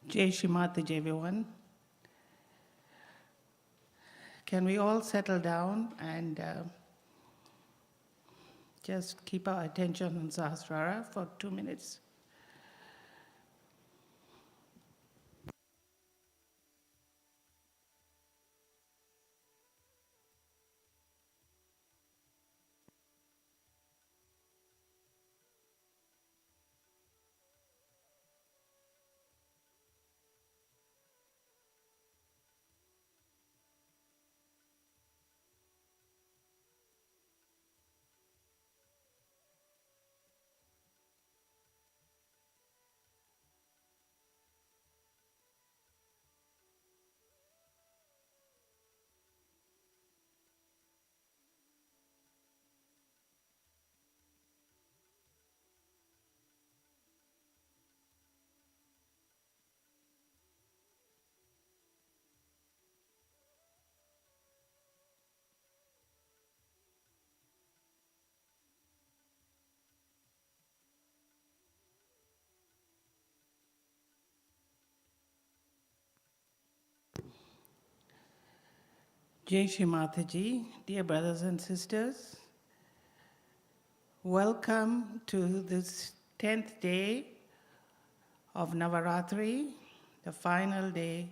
Shree Mataji, everyone. Can we all settle down and just keep our attention on Sahasrara for 2 minutes? Shree Mataji, dear brothers and sisters, welcome to this 10th day of Navaratri, the final day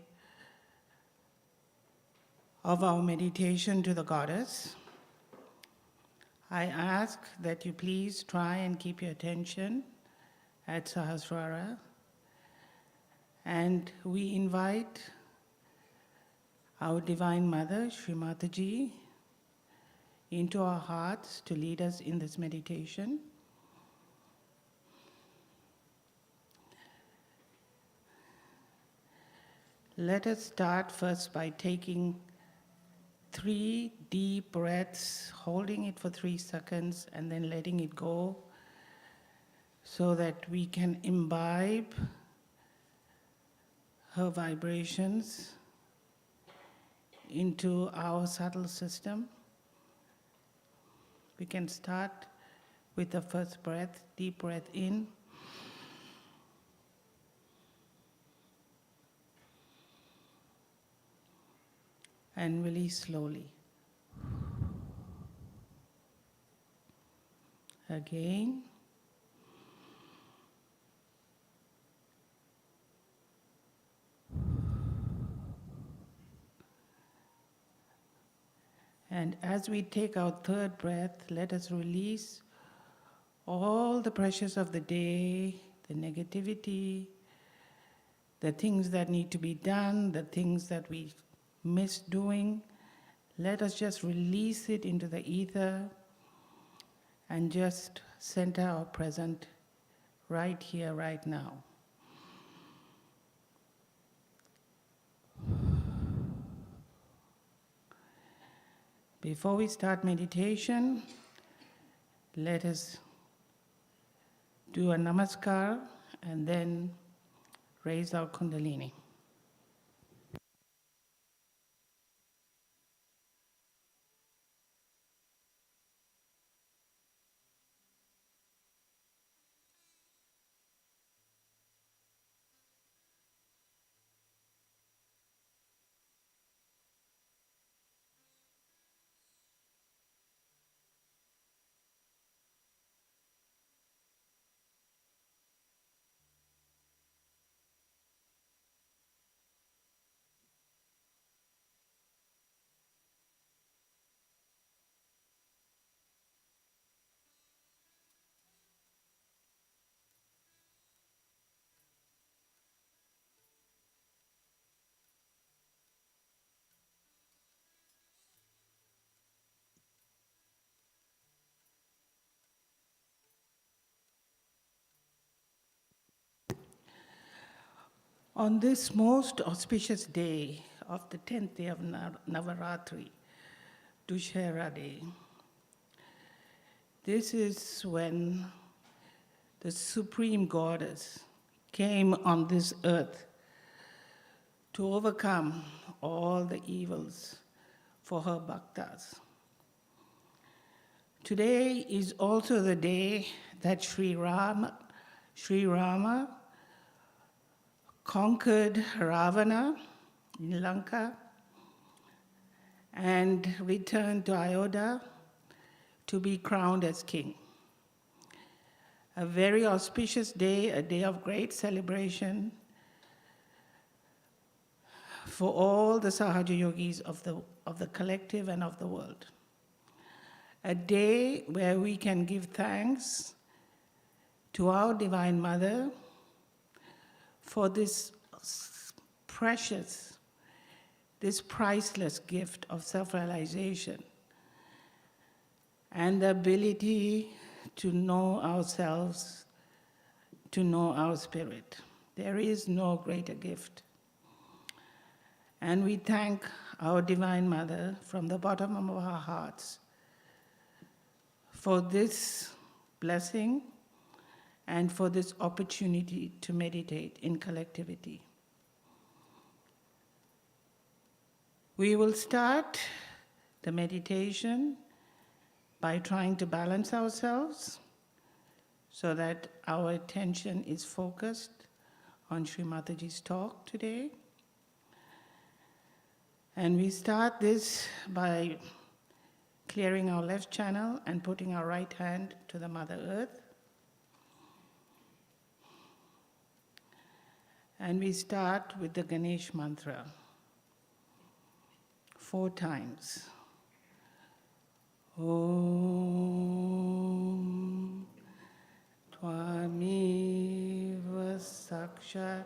of our meditation to the goddess. I ask that you please try and keep your attention at Sahasrara, and we invite our Divine Mother, Shree Mataji, into our hearts to lead us in this meditation. Let us start first by taking 3 deep breaths, holding it for 3 seconds and then letting it go so that we can imbibe her vibrations into our subtle system. We can start with the first breath, deep breath in. And release slowly. Again. And as we take our third breath, let us release all the pressures of the day, the negativity, the things that need to be done, the things that we miss doing. Let us just release it into the ether and just center our present right here, right now. Before we start meditation, let us do a namaskar and then raise our kundalini. On this most auspicious day of the 10th day of Navaratri, Dussehra Day, this is when the Supreme Goddess came on this earth to overcome all the evils for her bhaktas. Today is also the day that Sri Rama conquered Ravana in Lanka and returned to Ayodhya to be crowned as king. A very auspicious day, a day of great celebration for all the Sahaja Yogis of the collective and of the world. A day where we can give thanks to our Divine Mother for this precious, this priceless gift of self-realization and the ability to know ourselves, to know our spirit. There is no greater gift. And we thank our Divine Mother from the bottom of our hearts for this blessing and for this opportunity to meditate in collectivity. We will start the meditation by trying to balance ourselves so that our attention is focused on Shree Mataji's talk today. And we start this by clearing our left channel and putting our right hand to the Mother Earth. And we start with the Ganesh mantra 4 times. Om Tvameva Sakshat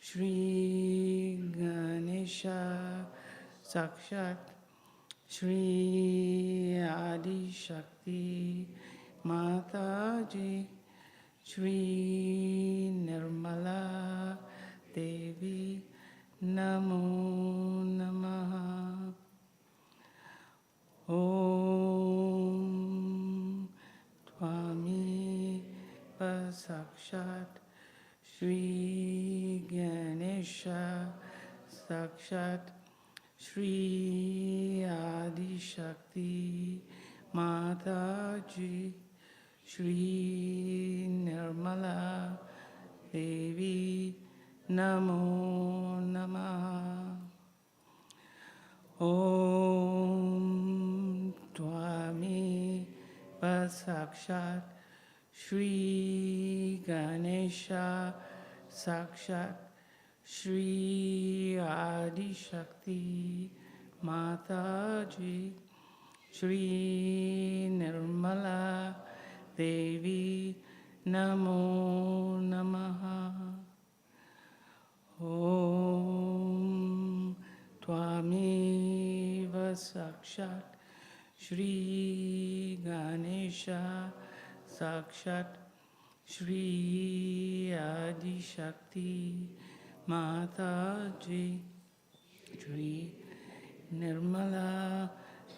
Shri Ganesha Sakshat Shri Adi Shakti Mataji Shri Nirmala Devi Namo Namaha. Om Tvami Sakshat Shri Ganesha Sakshat Shri Adi Shakti Mataji Shri Nirmala Devi Namo Namaha. Om Tvami Sakshat Shri Ganesha Sakshat Shri Adi Shakti Mataji Shri Nirmala Devi Namo Namaha. Om Tvameva Sakshat Shri Ganesha Sakshat Shri Adi Shakti Mataji Shri Nirmala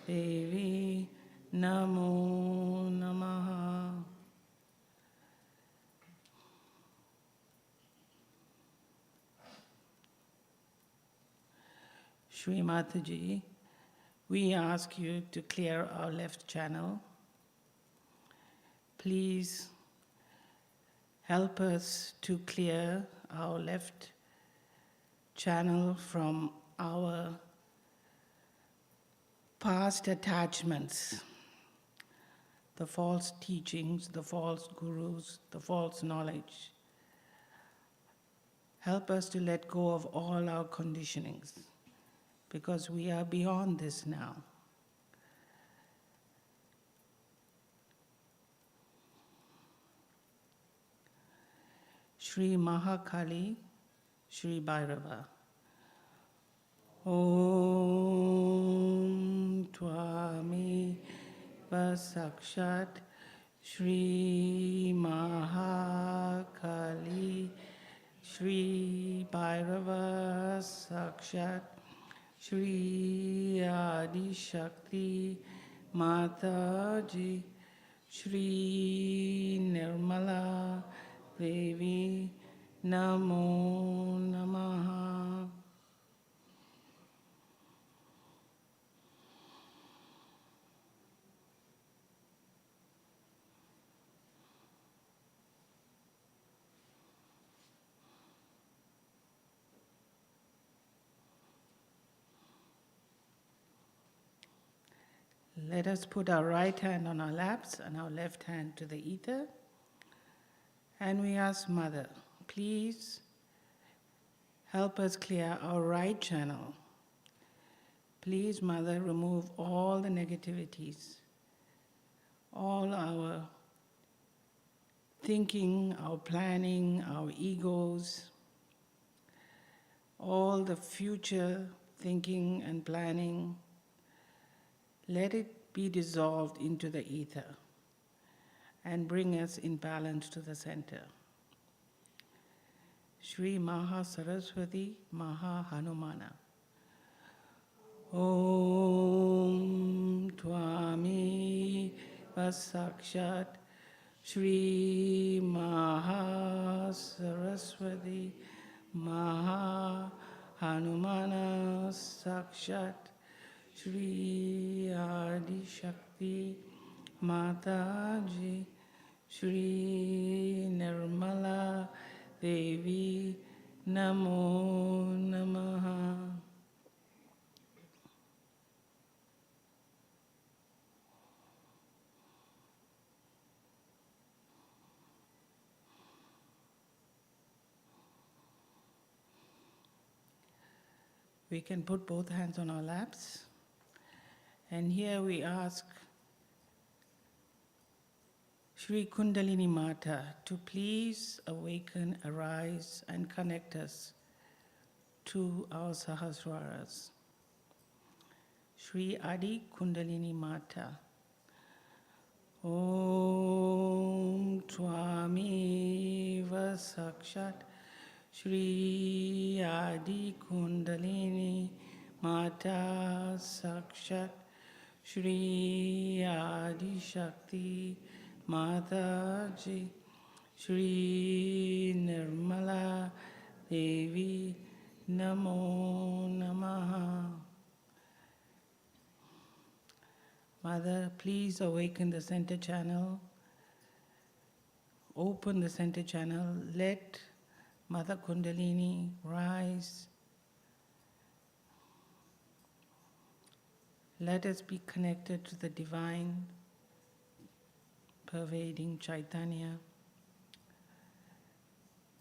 Devi Namo Namaha. Shree Mataji, we ask you to clear our left channel. Please help us to clear our left channel from our past attachments, the false teachings, the false gurus, the false knowledge. Help us to let go of all our conditionings, because we are beyond this now. Shri Mahakali, Shri Bhairava. Om Tvami Sakshat Shri Mahakali Shri Bhairava Sakshat Shri Adi Shakti Mataji Shri Nirmala Devi Namo Namaha. Let us put our right hand on our laps and our left hand to the ether. And we ask Mother, please help us clear our right channel. Please, Mother, remove all the negativities, all our thinking, our planning, our egos, all the future thinking and planning. Let it be dissolved into the ether and bring us in balance to the center. Shree Maha Saraswati Maha Hanumana. Om Twami Vasakshat Shree Maha Saraswati Maha Hanumana Sakshat Shree Adi Shakti Mataji Shree Nirmala Devi Namo Namaha. We can put both hands on our laps. And here we ask Shri Kundalini Mata to please awaken, arise, and connect us to our Sahasraras. Shri Adi Kundalini Mata. Om Twami Vasakshat Shri Adi Kundalini Mata Sakshat Shri Adi Shakti Mataji Shri Nirmala Devi Namo Namaha. Mother, please awaken the center channel. Open the center channel. Let Mother Kundalini rise. Let us be connected to the divine, pervading Chaitanya.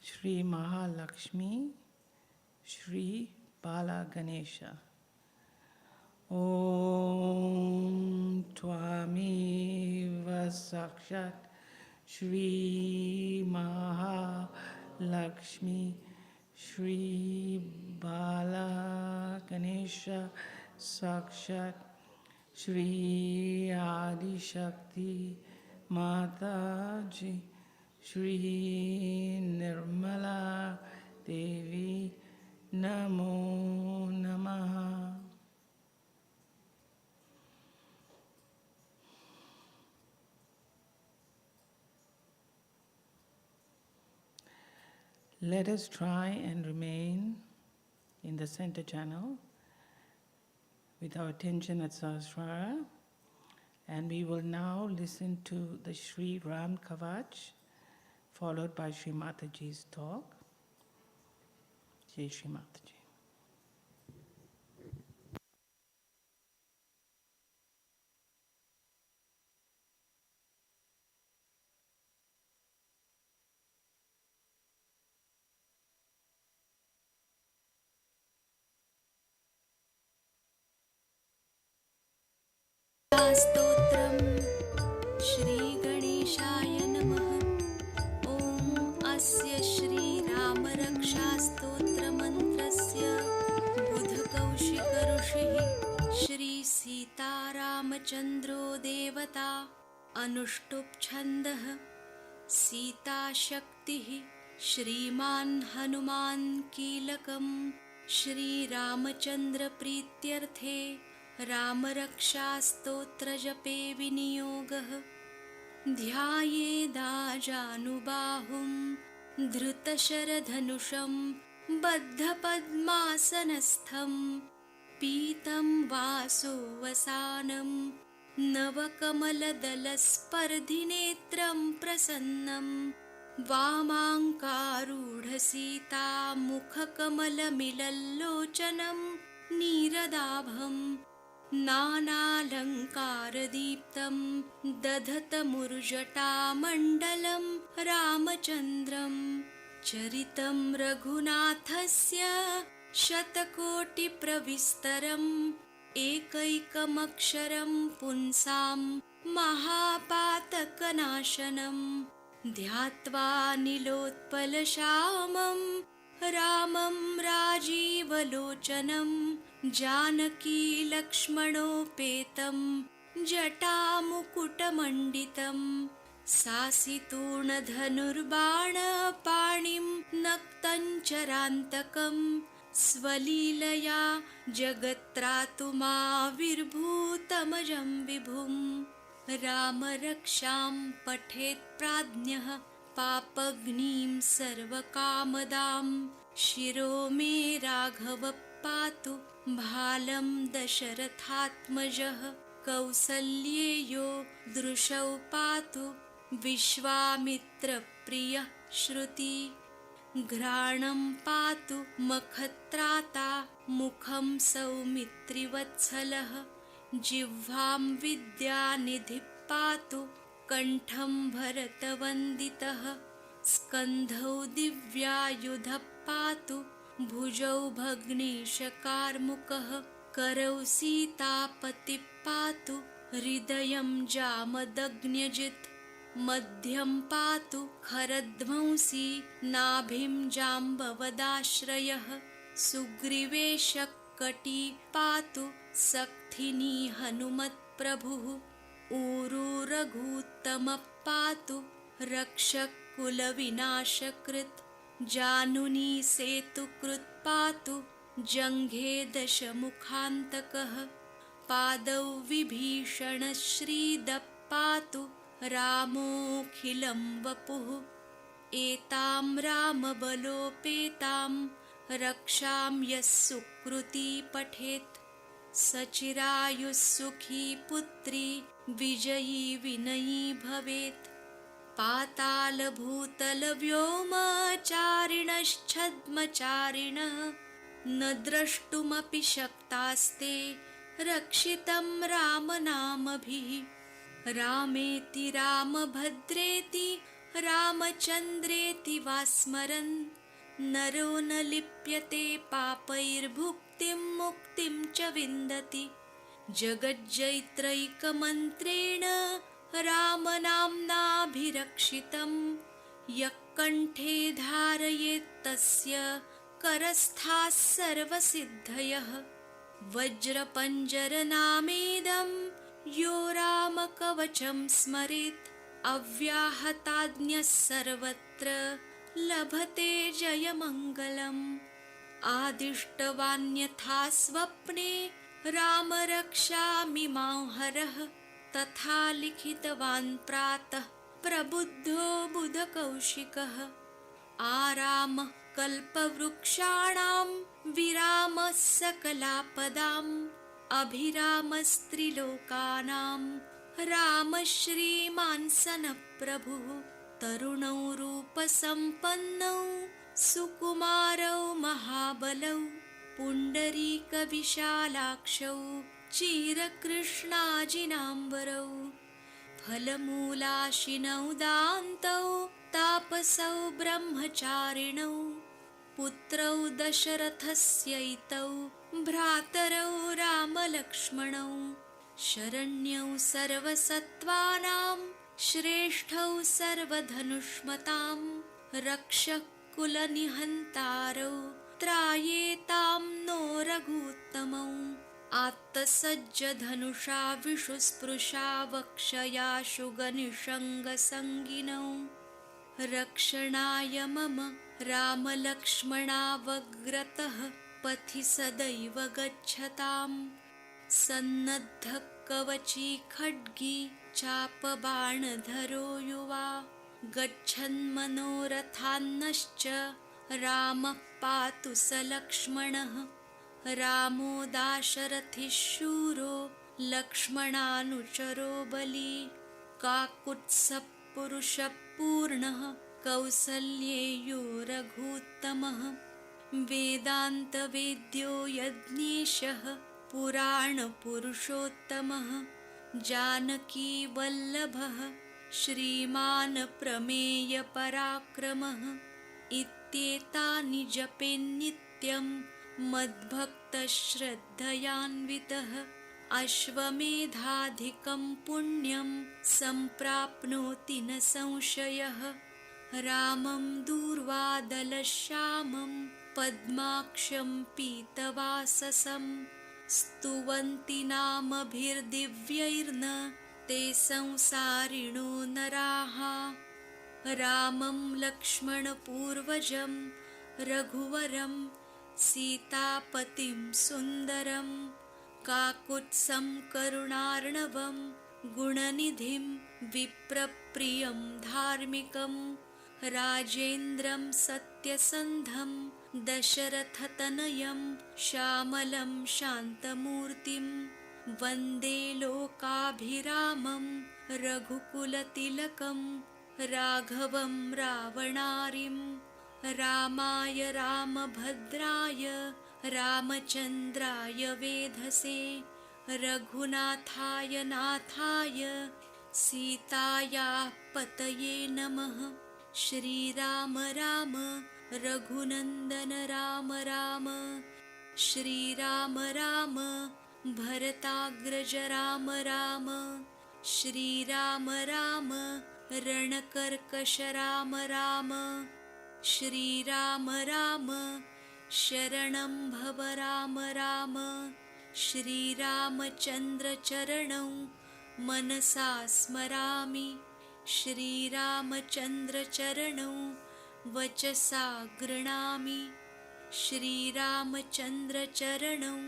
Shri Mahalakshmi, Shri Bala Ganesha. Om Twami Vasakshat Shri Mahalakshmi Shri Bala Ganesha Sakshat Shri Adi Shakti Mataji Shri Nirmala Devi Namo Namaha. Let us try and remain in the center channel with our attention at Sahasrara, and we will now listen to the Sri Ram Kavach, followed by Shree Mataji's talk. Jai Shree Mataji. स्तोत्रम् श्रीगणेशाय नमः। ॐ अस्य श्रीरामरक्षास्तोत्रमन्त्रस्य बुधकौशिकऋषिः श्रीसीतारामचन्द्रो देवता अनुष्टुप् सीताशक्तिः श्रीमान् हनुमान् कीलकम् श्रीरामचन्द्रप्रीत्यर्थे रामरक्षास्तोत्रजपे विनियोगः। ध्यायेदाजानुबाहुं धृतशरधनुषं बद्धपद्मासनस्थं पीतं वासोवसानं नवकमलदलस्पर्धिनेत्रं प्रसन्नं वामाङ्कारूढसीतामुखकमलमिलल्लोचनं नीरदाभं नानालङ्कारदीप्तं दधतमुर्जटामण्डलं रामचन्द्रं चरितं रघुनाथस्य शतकोटिप्रविस्तरम् एकैकमक्षरं पुंसां महापातकनाशनं ध्यात्वा नीलोत्पलश्यामं रामं राजीवलोचनं जानकी लक्ष्मणोपेतं जटामुकुटमण्डितं सासितूर्णधनुर्बाणपाणिं नक्तञ्चरान्तकं स्वलीलया जगत्त्रातुमाविर्भूतमजं विभुं रामरक्षां पठेत् प्राज्ञः पापग्निं सर्वकामदां शिरो मे राघव पातु भालं दशरथात्मजः कौसल्येयो दृशौ पातु विश्वामित्रप्रियः श्रुति घ्राणं पातु मखत्राता मुखं सौमित्रिवत्सलः जिह्वां विद्यानिधिः पातु कण्ठं भरतवन्दितः स्कन्धौ दिव्यायुधः पातु भुजौ भग्नेशकार्मुकः करौ सीतापतिः पातु हृदयं जामदग्न्यजित् मध्यं पातु खरध्वंसी नाभिं जाम्बवदाश्रयः सुग्रीवेशकटी पातु सक्थिनी हनुमत्प्रभुः ऊरू रघूत्तमः पातु रक्षकुलविनाशकृत् जानुनी सेतुकृत् पातु जङ्घे दशमुखान्तकः पादौ विभीषणश्रीदः पातु रामोऽखिलं वपुः एतां रामबलोपेतां रक्षां यः सुकृती पठेत् सचिरायुः सुखी पुत्री विजयी विनयी भवेत् पातालभूतलव्योमचारिणश्छद्मचारिणः न द्रष्टुमपि शक्तास्ते रक्षितं रामनामभिः रामेति रामभद्रेति रामचन्द्रेति वा स्मरन् नरो न लिप्यते पापैर्भुक्तिं मुक्तिं च विन्दति जगज्जैत्रैकमन्त्रेण रामनाम्नाभिरक्षितं यः कण्ठे धारयेत्तस्य करस्थाः सर्वसिद्धयः वज्रपञ्जरनामेदं यो रामकवचं स्मरेत् अव्याहताज्ञः सर्वत्र लभते जयमङ्गलम् आदिष्टवान्यथा स्वप्ने राम रक्षामि मां हरः तथा लिखितवान् प्रातः प्रबुद्धो बुधकौशिकः आरामः कल्पवृक्षाणां विरामः सकलापदाम् अभिरामस्त्रिलोकानां रामः श्रीमान् सनप्रभुः तरुणौ रूपसम्पन्नौ सुकुमारौ महाबलौ पुण्डरीकविशालाक्षौ चिरकृष्णाजिनाम्बरौ फलमूलाशिनौ दान्तौ तापसौ ब्रह्मचारिणौ पुत्रौ दशरथस्यैतौ भ्रातरौ रामलक्ष्मणौ शरण्यौ सर्वसत्त्वानां श्रेष्ठौ सर्वधनुष्मतां रक्षः कुलनिहन्तारौ त्रायेतां नो रघूत्तमौ आत्तसज्जधनुषा विषुस्पृशा वक्षया शुगनिषङ्गसङ्गिनौ रक्षणाय मम रामलक्ष्मणावग्रतः पथि सदैव गच्छताम् सन्नद्धः कवची खड्गी चापबाणधरो युवा गच्छन्मनोरथान्नश्च रामः पातु स लक्ष्मणः रामो दाशरथिः शूरो लक्ष्मणानुचरो बली काकुत्स्थः पुरुषः पूर्णः कौसल्येयो रघूत्तमः वेदान्तवेद्यो यज्ञेशः पुराणपुरुषोत्तमः जानकीवल्लभः श्रीमान् प्रमेयपराक्रमः इत्येतानि जपेन्नित्यं मद्भक्तश्रद्धयान्वितः अश्वमेधाधिकं पुण्यं सम्प्राप्नोति न संशयः। रामं दूर्वादलश्यामं पद्माक्षं पीतवाससं स्तुवन्ति नामभिर्दिव्यैर्न ते संसारिणो नराः। रामं लक्ष्मणपूर्वजं रघुवरं सीतापतिं सुन्दरं काकुत्स्थं करुणार्णवं गुणनिधिं विप्रप्रियं धार्मिकं राजेन्द्रं सत्यसन्धं दशरथतनयं श्यामलं शान्तमूर्तिं वन्दे लोकाभिरामं रघुकुलतिलकं राघवं रावणारिं रामाय रामभद्राय रामचन्द्राय वेधसे रघुनाथाय नाथाय सीतायाः पतये नमः। श्रीराम राम रघुनन्दन राम राम श्रीराम राम भरताग्रज राम राम श्रीराम राम रणकर्कश राम राम श्रीराम राम शरणं भव राम राम श्रीरामचन्द्रचरणौ मनसा स्मरामि श्रीरामचन्द्रचरणौ वचसा गृह्णामि श्रीरामचन्द्रचरणौ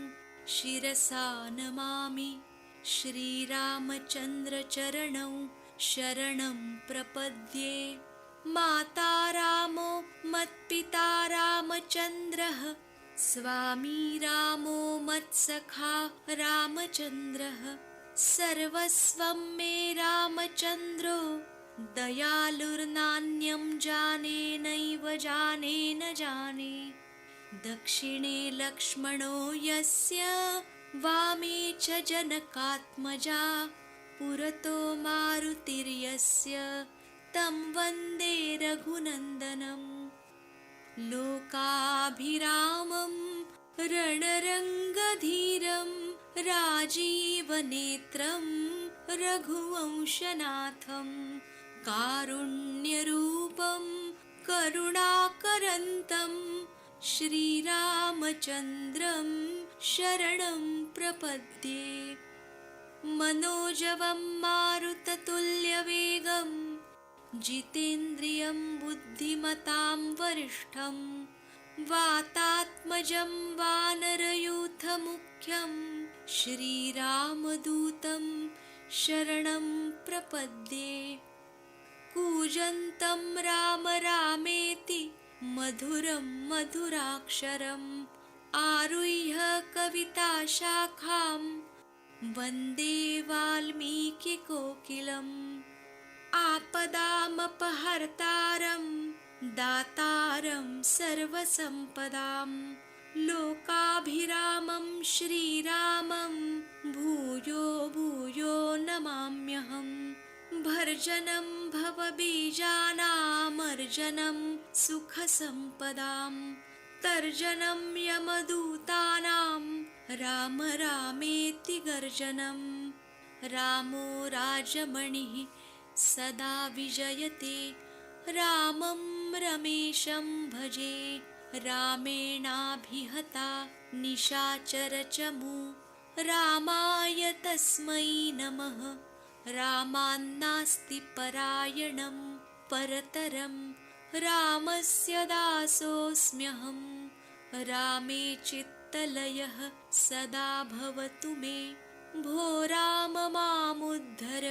शिरसा नमामि श्रीरामचन्द्रचरणौ शरणं प्रपद्ये। माता रामो मत्पिता रामचन्द्रः स्वामी रामो मत्सखा रामचन्द्रः सर्वस्वं मे रामचन्द्रो दयालुर्नान्यं जाने नैव जाने न जाने। दक्षिणे लक्ष्मणो यस्य वामे च जनकात्मजा पुरतो मारुतिर्यस्य तं वन्दे रघुनन्दनम्। लोकाभिरामं रणरङ्गधीरं राजीवनेत्रं रघुवंशनाथं कारुण्यरूपं करुणाकरन्तं श्रीरामचन्द्रं शरणं प्रपद्ये। मनोजवं मारुततुल्यवेगं जितेन्द्रियं बुद्धिमतां वरिष्ठं वातात्मजं वानरयूथमुख्यं श्रीरामदूतं शरणं प्रपद्ये। कूजन्तं राम रामेति मधुरं मधुराक्षरम् आरुह्य कविताशाखां वन्दे वाल्मीकिकोकिलम्। आपदामपहर्तारं दातारं सर्वसम्पदां लोकाभिरामं श्रीरामं भूयो भूयो नमाम्यहम्। भर्जनं भवबीजानामर्जनं सुखसम्पदां तर्जनं यमदूतानां राम रामेति गर्जनं। रामो राजमणिः सदा विजयते रामं रमेशं भजे। रामेणाभिहता निशाचरचमू रामाय तस्मै नमः। रामान्नास्ति परायणं परतरं रामस्य दासोऽस्म्यहं। रामे चित्तलयः सदा भवतु मे भो राम मामुद्धर।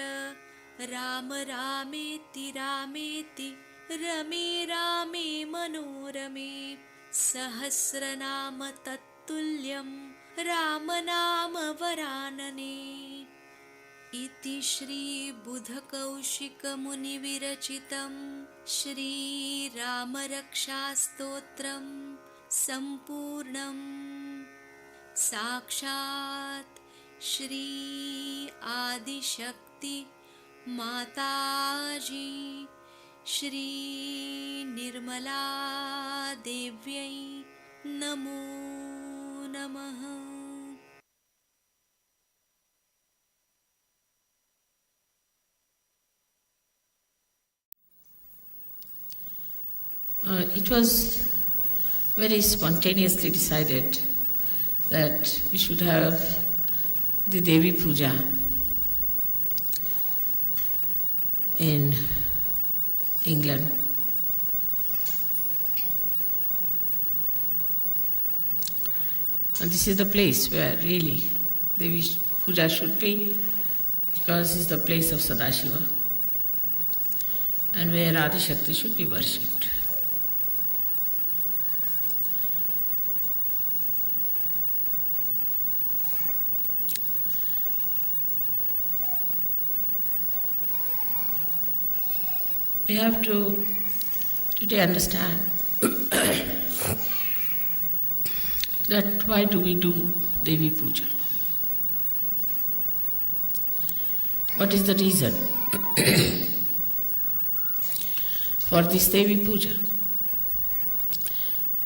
राम रामेति रामेति रमे रामे मनोरमे सहस्रनाम तत्तुल्यं रामनाम वरानने। इति श्रीबुधकौशिकमुनिविरचितं श्रीरामरक्षास्तोत्रं सम्पूर्णम्। साक्षात् श्री आदिशक्ति माताजी श्री निर्मला देव्यै नमो नमः। It was very spontaneously decided that we should have the Devi Puja in England. And this is the place where really Devi Puja should be, because it's the place of Sadashiva and where Adi Shakti should be worshipped. We have to today understand that why do we do Devi Puja? What is the reason for this Devi Puja?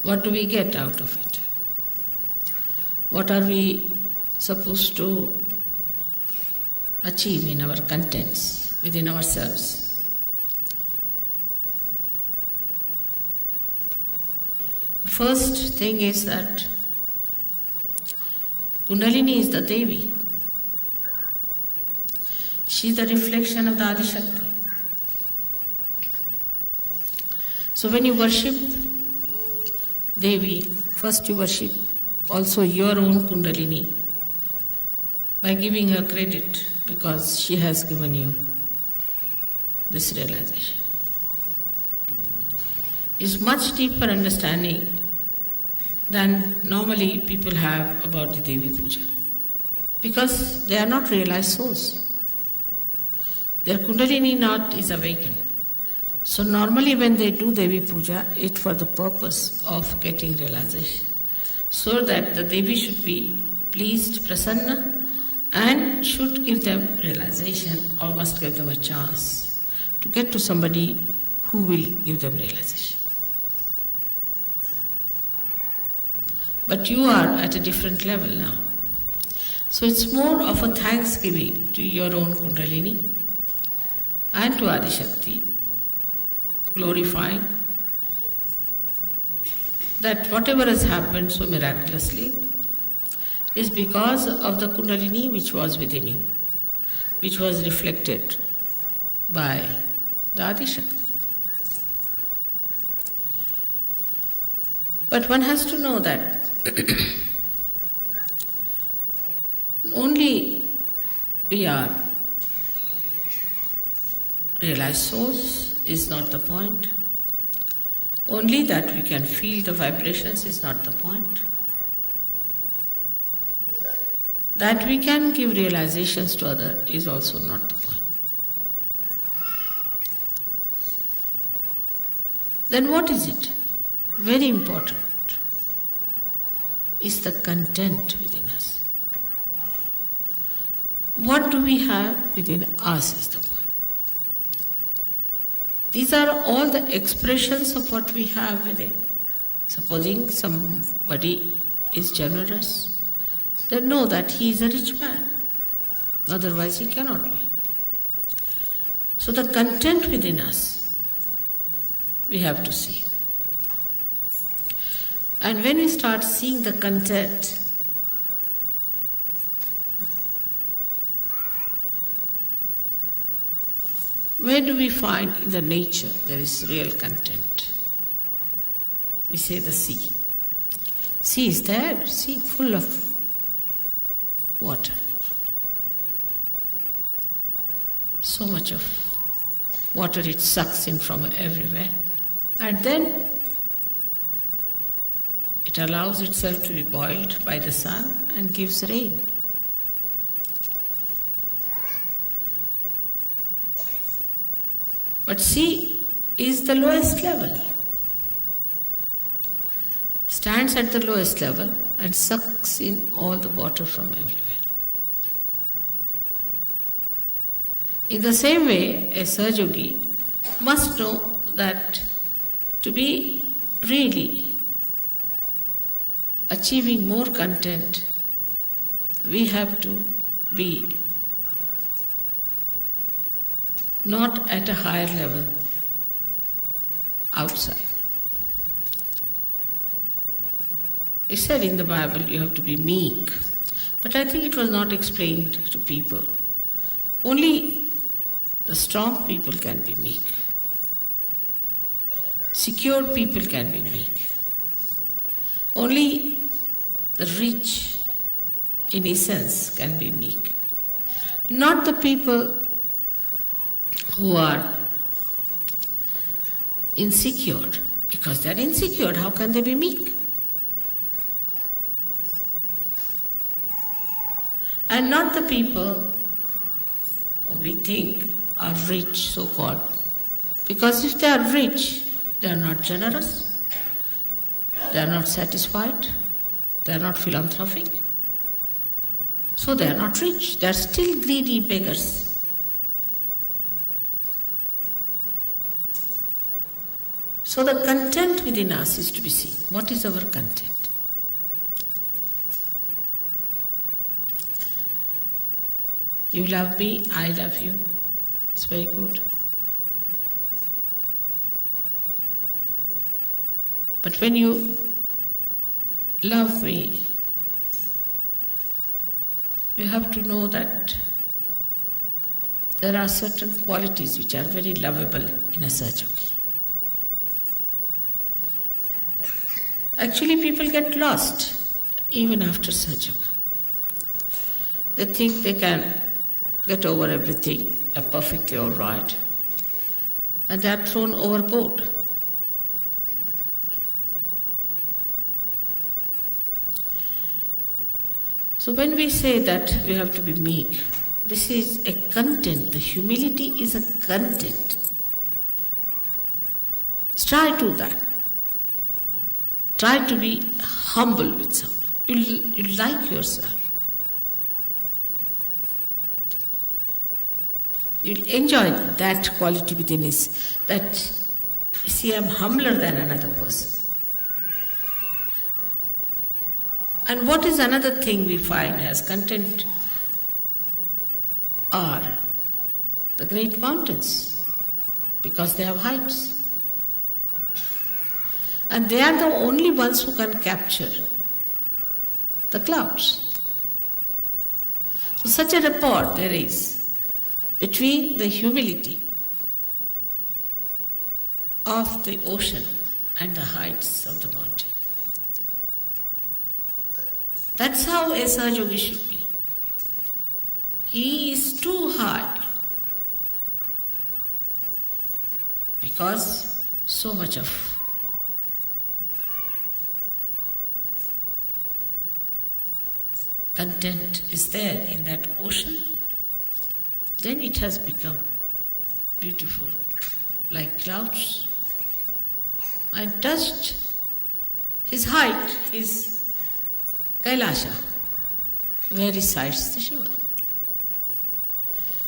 What do we get out of it? What are we supposed to achieve in our contents, within ourselves? The first thing is that Kundalini is the Devi. She is the reflection of the Adi Shakti. So when you worship Devi, first you worship also your own Kundalini by giving her credit, because she has given you this realization. It's much deeper understanding than normally people have about the Devi Puja, because they are not realized souls. Their Kundalini knot is awakened. So normally when they do Devi Puja, it's for the purpose of getting realization, so that the Devi should be pleased, prasanna, and should give them realization, or must give them a chance to get to somebody who will give them realization. But you are at a different level now. So it's more of a thanksgiving to your own Kundalini and to Adi Shakti, glorifying that whatever has happened so miraculously is because of the Kundalini which was within you, which was reflected by the Adi Shakti. But one has to know that only we are realized souls is not the point. Only that we can feel the vibrations is not the point. That we can give realizations to others is also not the point. Then what is it? Very important is the content within us. What do we have within us is the point. These are all the expressions of what we have within. Supposing somebody is generous, then know that he is a rich man. Otherwise he cannot be. So the content within us, we have to see. And when we start seeing the content, where do we find in the nature there is real content? We say the sea. Sea is there, sea full of water. So much of water it sucks in from everywhere. And then it allows itself to be boiled by the sun and gives rain. But sea is the lowest level, stands at the lowest level, and sucks in all the water from everywhere. In the same way, a Sahajogi must know that to be really achieving more content, we have to be not at a higher level outside. It said in the Bible you have to be meek, but I think it was not explained to people. Only the strong people can be meek. Secured people can be meek. Only the rich, in essence, can be meek. Not the people who are insecure. Because they are insecure, how can they be meek? And not the people who we think are rich, so-called. Because if they are rich, they are not generous, they are not satisfied, they are not philanthropic. So they are not rich, they are still greedy beggars. So the content within us is to be seen. What is our content? You love me, I love you. It's very good. But when you love me, you have to know that there are certain qualities which are very lovable in a Sahajogi. Actually, people get lost even after Sahajoga. They think they can get over everything, are perfectly all right, and they are thrown overboard. So when we say that we have to be meek, this is a content. The humility is a content. Try to that. Try to be humble with someone. You like yourself. You'll enjoy that quality within us. That, see, I'm humbler than another person. And what is another thing we find as content are the great mountains, because they have heights. And they are the only ones who can capture the clouds. So such a rapport there is between the humility of the ocean and the heights of the mountain. That's how a Sahajogi should be. He is too high because so much of content is there in that ocean. Then it has become beautiful, like clouds. And touched his height, his Kailasha, where resides the Shiva.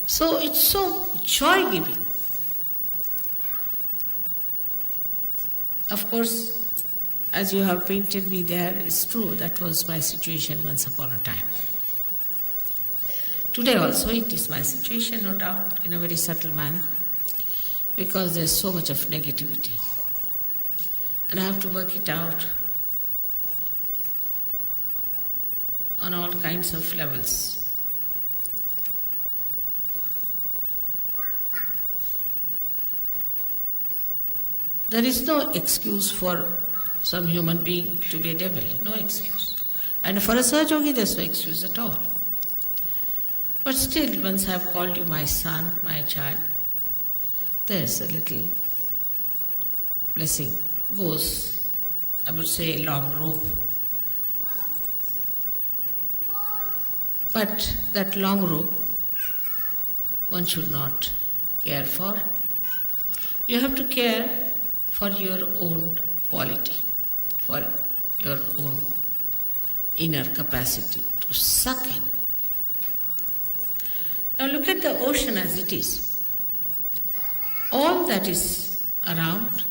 So it's so joy-giving. Of course, as you have painted me there, it's true, that was my situation once upon a time. Today also it is my situation, no doubt, in a very subtle manner, because there's so much of negativity. And I have to work it out on all kinds of levels. There is no excuse for some human being to be a devil, no excuse. And for a Sahajogi, there's no excuse at all. But still, once I have called you my son, my child, there's a little blessing. Goes, I would say, a long rope. But that long rope, one should not care for. You have to care for your own quality, for your own inner capacity to suck in. Now look at the ocean as it is. All that is around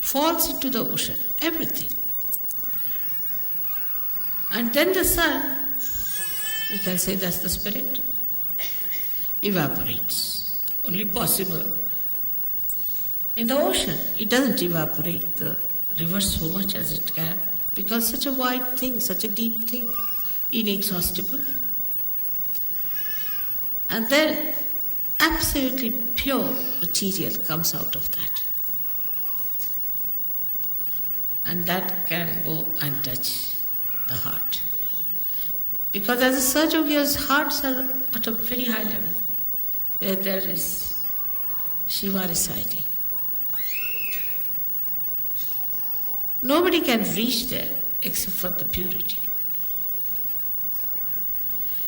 falls into the ocean, everything. And then the sun, we can say that's the spirit, evaporates. Only possible in the ocean. It doesn't evaporate the river so much as it can, because such a wide thing, such a deep thing, inexhaustible. And then absolutely pure material comes out of that. And that can go and touch the heart. Because as a Sahaja-yogi's hearts are at a very high level, where there is Shiva residing. Nobody can reach there except for the purity.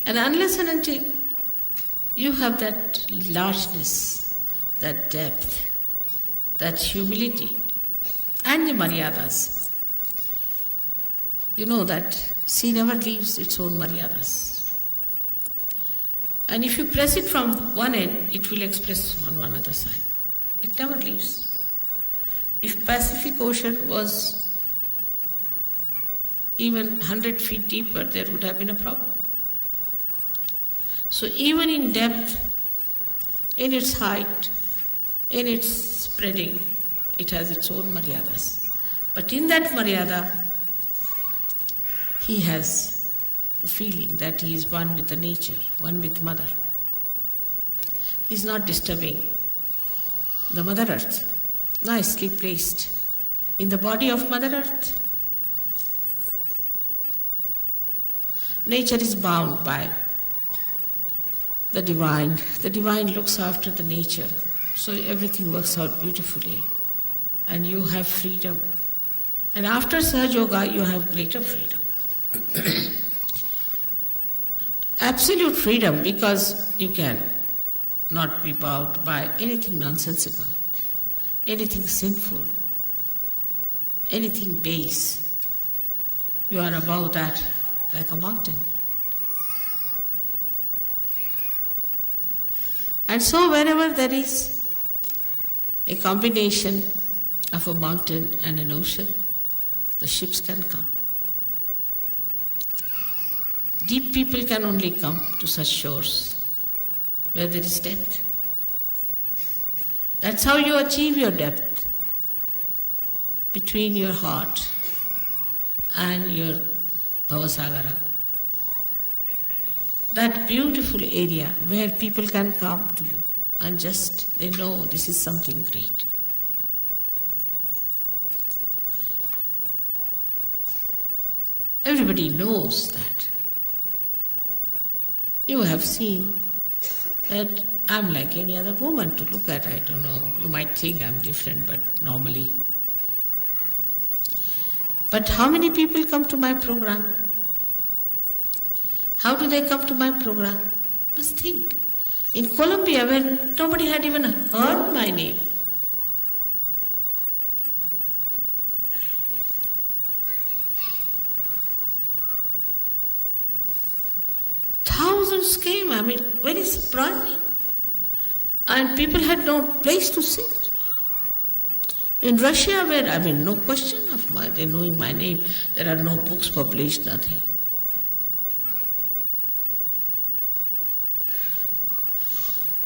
And unless and until you have that largeness, that depth, that humility, and the maryadas, you know that sea never leaves its own maryadas. And if you press it from one end, it will express on one other side. It never leaves. If Pacific Ocean was even 100 feet deeper, there would have been a problem. So even in depth, in its height, in its spreading, it has its own maryadas. But in that maryada, he has a feeling that he is one with the nature, one with Mother. He is not disturbing the Mother Earth, nicely placed in the body of Mother Earth. Nature is bound by the divine. The divine looks after the nature, so everything works out beautifully, and you have freedom. And after Sahaja Yoga, you have greater freedom. Absolute freedom, because you can not be bound by anything nonsensical, anything sinful, anything base. You are above that like a mountain. And so wherever there is a combination of a mountain and an ocean, the ships can come. Deep people can only come to such shores where there is depth. That's how you achieve your depth, between your heart and your Bhavasagara. That beautiful area where people can come to you and just they know this is something great. Everybody knows that. You have seen that I'm like any other woman to look at. I don't know, you might think I'm different, but normally. But how many people come to my program? How do they come to my program? Just think. In Colombia, where nobody had even heard my name, thousands came, very surprising. And people had no place to sit. In Russia, where, no question of they knowing my name, there are no books published, nothing.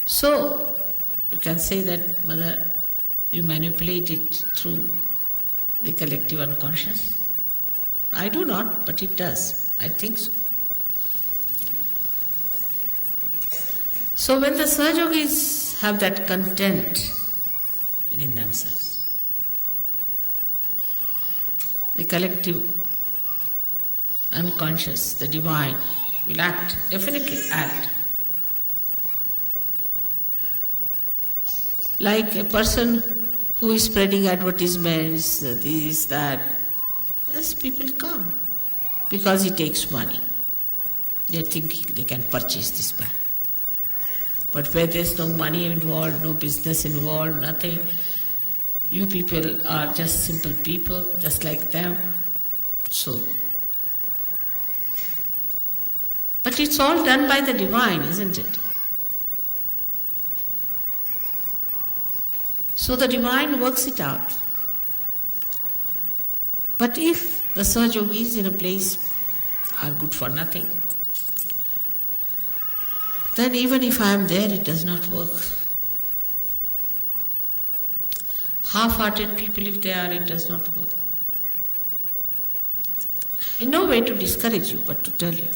So, you can say that, Mother, you manipulate it through the collective unconscious. I do not, but it does. I think so. So when the Sahaja-yogis have that content within themselves, the collective unconscious, the divine, will act, definitely act. Like a person who is spreading advertisements, this, that, yes, people come because he takes money. They think they can purchase this man. But where there's no money involved, no business involved, nothing, you people are just simple people, just like them. So, But it's all done by the divine, isn't it? So the divine works it out. But if the Sahajogis in a place are good for nothing, then even if I am there, it does not work. Half-hearted people, if they are, it does not work. In no way to discourage you, but to tell you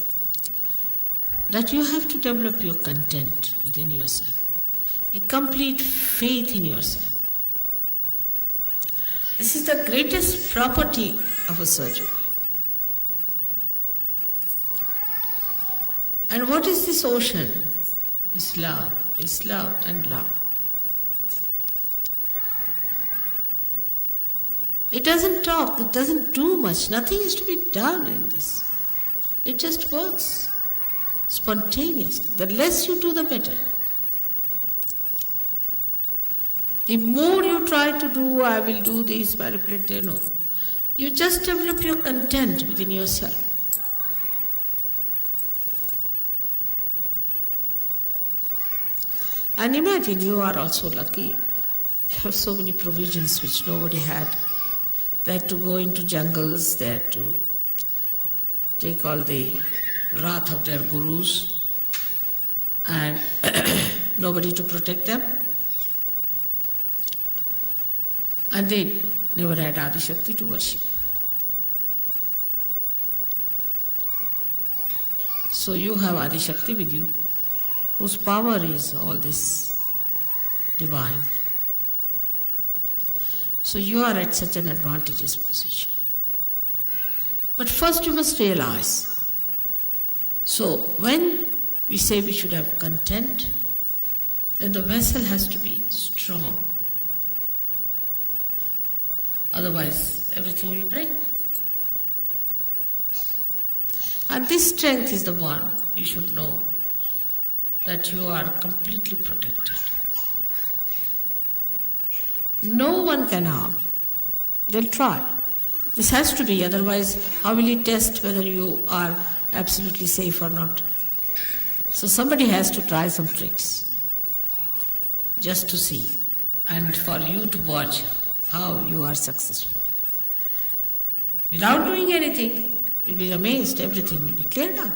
that you have to develop your content within yourself, a complete faith in yourself. This is the greatest property of a Sahajogi. And what is this ocean? It's love and love. It doesn't talk, it doesn't do much, nothing is to be done in this. It just works spontaneously. The less you do, the better. The more you try to do, I will do this, manipulate, no. You just develop your content within yourself. And imagine you are also lucky. You have so many provisions which nobody had. They had to go into jungles, they had to take all the wrath of their gurus and nobody to protect them. And they never had Adi Shakti to worship. So you have Adi Shakti with you, whose power is all this divine. So you are at such an advantageous position. But first you must realize. So when we say we should have content, then the vessel has to be strong. Otherwise, everything will break. And this strength is the one you should know, that you are completely protected. No one can harm you. They'll try. This has to be, otherwise how will you test whether you are absolutely safe or not? So somebody has to try some tricks just to see and for you to watch how you are successful. Without doing anything, you'll be amazed, everything will be cleared out.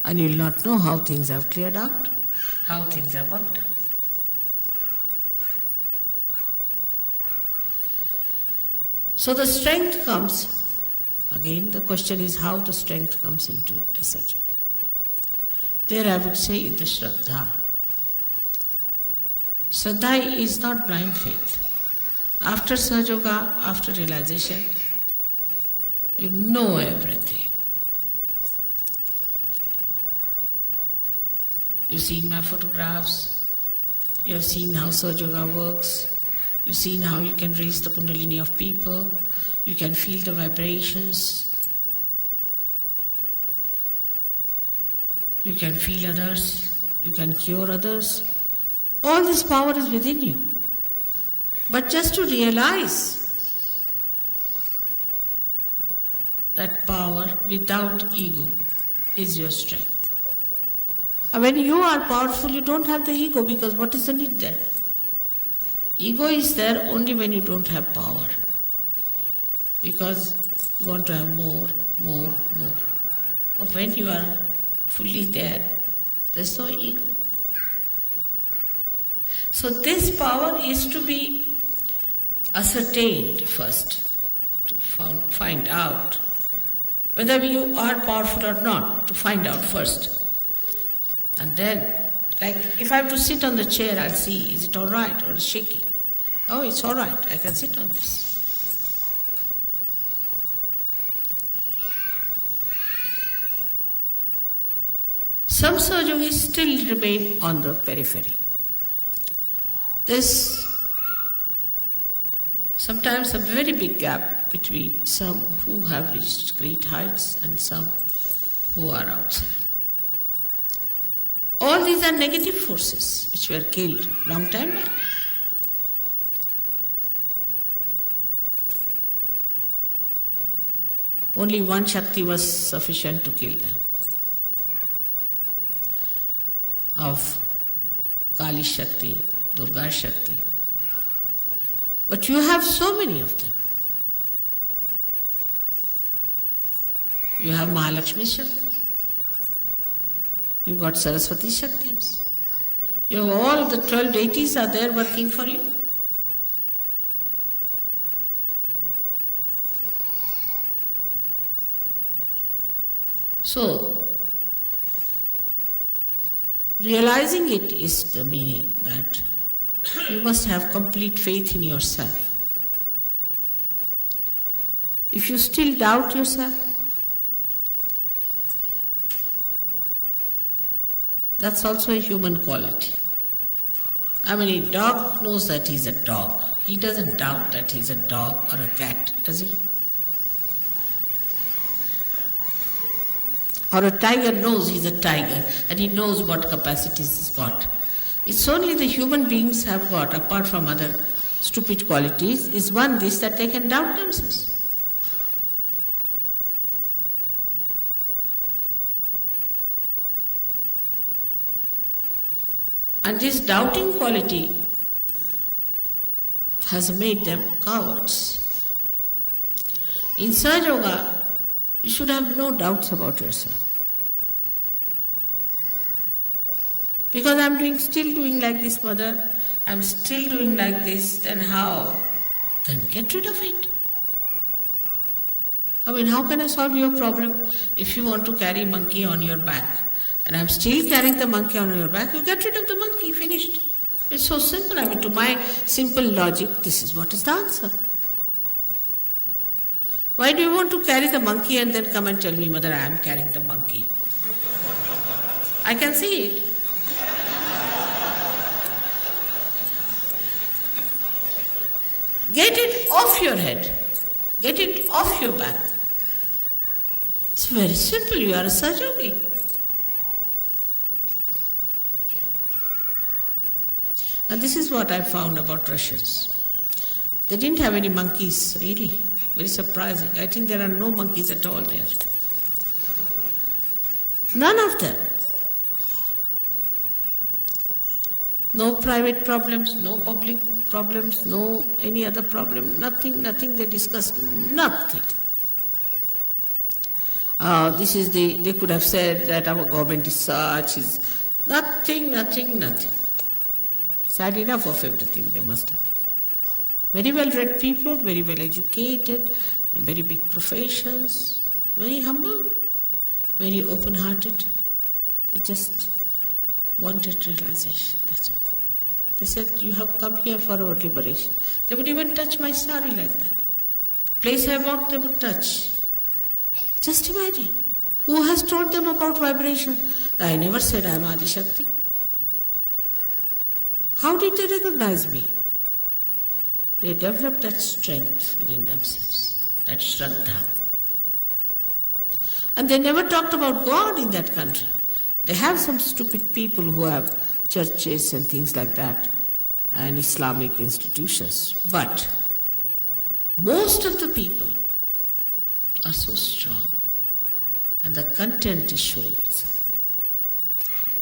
And you'll not know how things have cleared out, how things have worked out. So the strength comes, again the question is how the strength comes into a Sahaja. There I would say in the Shraddha. Shraddha is not blind faith. After Sahajoga, after realization, you know everything. You've seen my photographs, you have seen how Sahajoga works, you've seen how you can raise the kundalini of people, you can feel the vibrations, you can feel others, you can cure others. All this power is within you. But just to realize that power without ego is your strength. And when you are powerful, you don't have the ego, because what is the need there? Ego is there only when you don't have power, because you want to have more. But when you are fully there, there's no ego. So this power is to be ascertained first, to find out whether you are powerful or not, to find out first. And then, like if I have to sit on the chair, I'll see, is it all right or shaky? Oh, it's all right, I can sit on this. Some Sahajogis still remain on the periphery. There's sometimes a very big gap between some who have reached great heights and some who are outside. All these are negative forces which were killed long time back. Only one Shakti was sufficient to kill them. of Kali Shakti, Durga Shakti. But you have so many of them. You have Mahalakshmi Shakti. You've got Saraswati Shaktis. You have all the 12 deities are there working for you. So, realizing it is the meaning that you must have complete faith in yourself. If you still doubt yourself, that's also a human quality. I mean, a dog knows that he's a dog. He doesn't doubt that he's a dog or a cat, does he? Or a tiger knows he's a tiger and he knows what capacities he's got. It's only the human beings have got, apart from other stupid qualities, is one this that they can doubt themselves. And this doubting quality has made them cowards. In Sahaja Yoga, you should have no doubts about yourself. Because I'm still doing like this, mother, I'm still doing like this, then how? Then get rid of it. I mean, how can I solve your problem? If you want to carry monkey on your back, and I'm still carrying the monkey on your back, you get rid of the monkey, finished. It's so simple. I mean, to my simple logic, this is what is the answer. Why do you want to carry the monkey and then come and tell me, mother, I am carrying the monkey? I can see it. Get it off your head. Get it off your back. It's very simple. You are a Sahaja Yogi. And this is what I found about Russians. They didn't have any monkeys, really. Very surprising. I think there are no monkeys at all there. None of them. No private problems, no public problems, no any other problem, nothing they discussed, nothing. They could have said that our government is such, is nothing. Sad enough of everything they must have. Very well read people, very well educated, in very big professions, very humble, very open hearted. They just wanted realization, that's all. They said, you have come here for our liberation. They would even touch my sari like that. Place I walked, they would touch. Just imagine. Who has told them about vibration? I never said I am Adi Shakti. How did they recognize me? They developed that strength within themselves, that Shraddha. And they never talked about God in that country. They have some stupid people who have churches and things like that, and Islamic institutions. But most of the people are so strong, and the content is showing itself.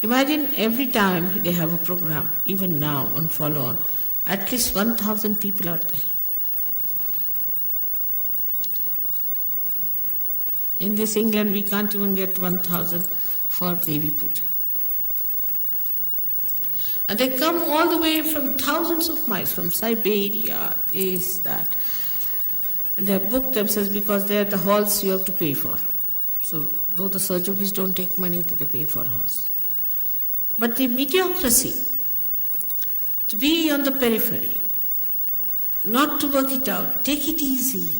Imagine every time they have a program, even now on follow-on, at least 1,000 people are there. In this England, we can't even get 1,000 for Devi Puja. And they come all the way from thousands of miles, from Siberia, this, that. And they have booked themselves because they are the halls you have to pay for. So, though the Sahaja Yogis don't take money, they pay for halls. But the mediocrity, to be on the periphery, not to work it out, take it easy.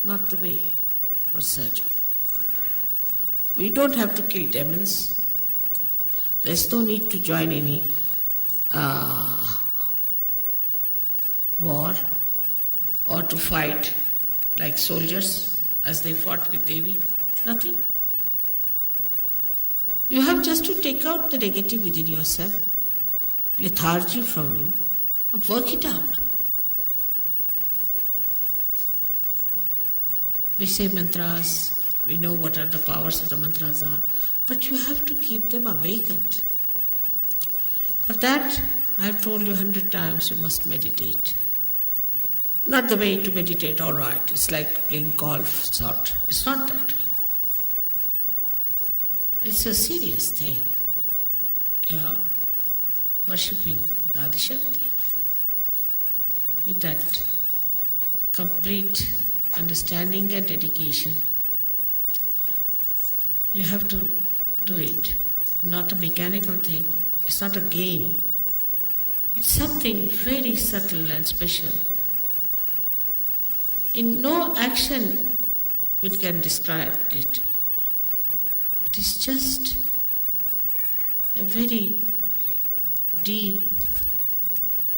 Not the way for Sahaja. We don't have to kill demons. There's no need to join any war or to fight like soldiers as they fought with Devi. Nothing. You have just to take out the negative within yourself, lethargy from you, and work it out. We say mantras, we know what are the powers of the mantras are. But you have to keep them awakened. For that, I have told you 100 times, you must meditate. Not the way to meditate, all right, it's like playing golf, sort. It's not that way. It's a serious thing. You are worshipping Adi Shakti with that complete understanding and dedication. You have to do it, not a mechanical thing. It's not a game. It's something very subtle and special. In no action we can describe it. It is just a very deep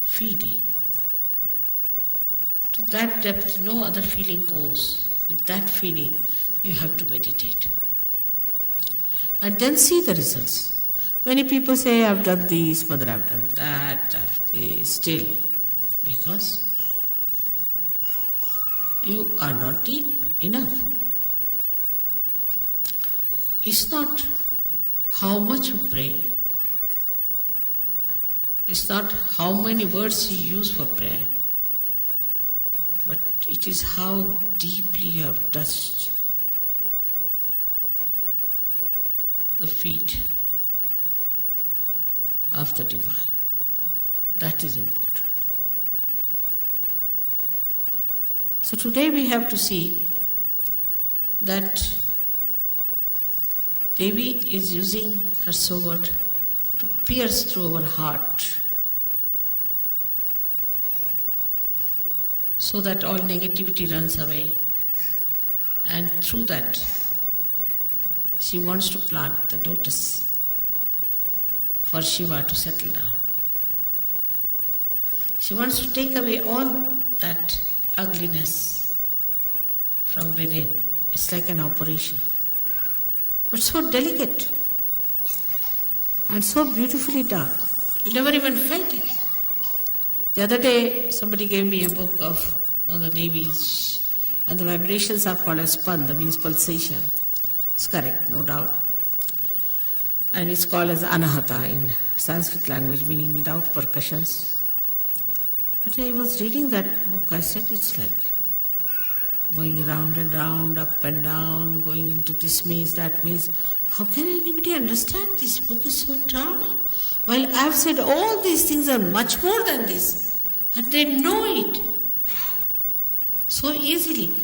feeling. To that depth no other feeling goes. With that feeling you have to meditate. And then see the results. Many people say, I've done this, mother, I've done that, still. Because you are not deep enough. It's not how much you pray. It's not how many words you use for prayer. But it is how deeply you have touched the feet of the divine. That is important. So today we have to see that Devi is using her sword to pierce through our heart so that all negativity runs away, and through that she wants to plant the lotus for Shiva to settle down. She wants to take away all that ugliness from within. It's like an operation. But so delicate and so beautifully done. You never even felt it. The other day somebody gave me a book on the Devis, and the vibrations are called as spanda, means pulsation. It's correct, no doubt. And it's called as anahata in Sanskrit language, meaning without percussions. But I was reading that book, I said it's like going round and round, up and down, going into this maze, that maze. How can anybody understand this book is so drama? While I have said all these things are much more than this, and they know it so easily.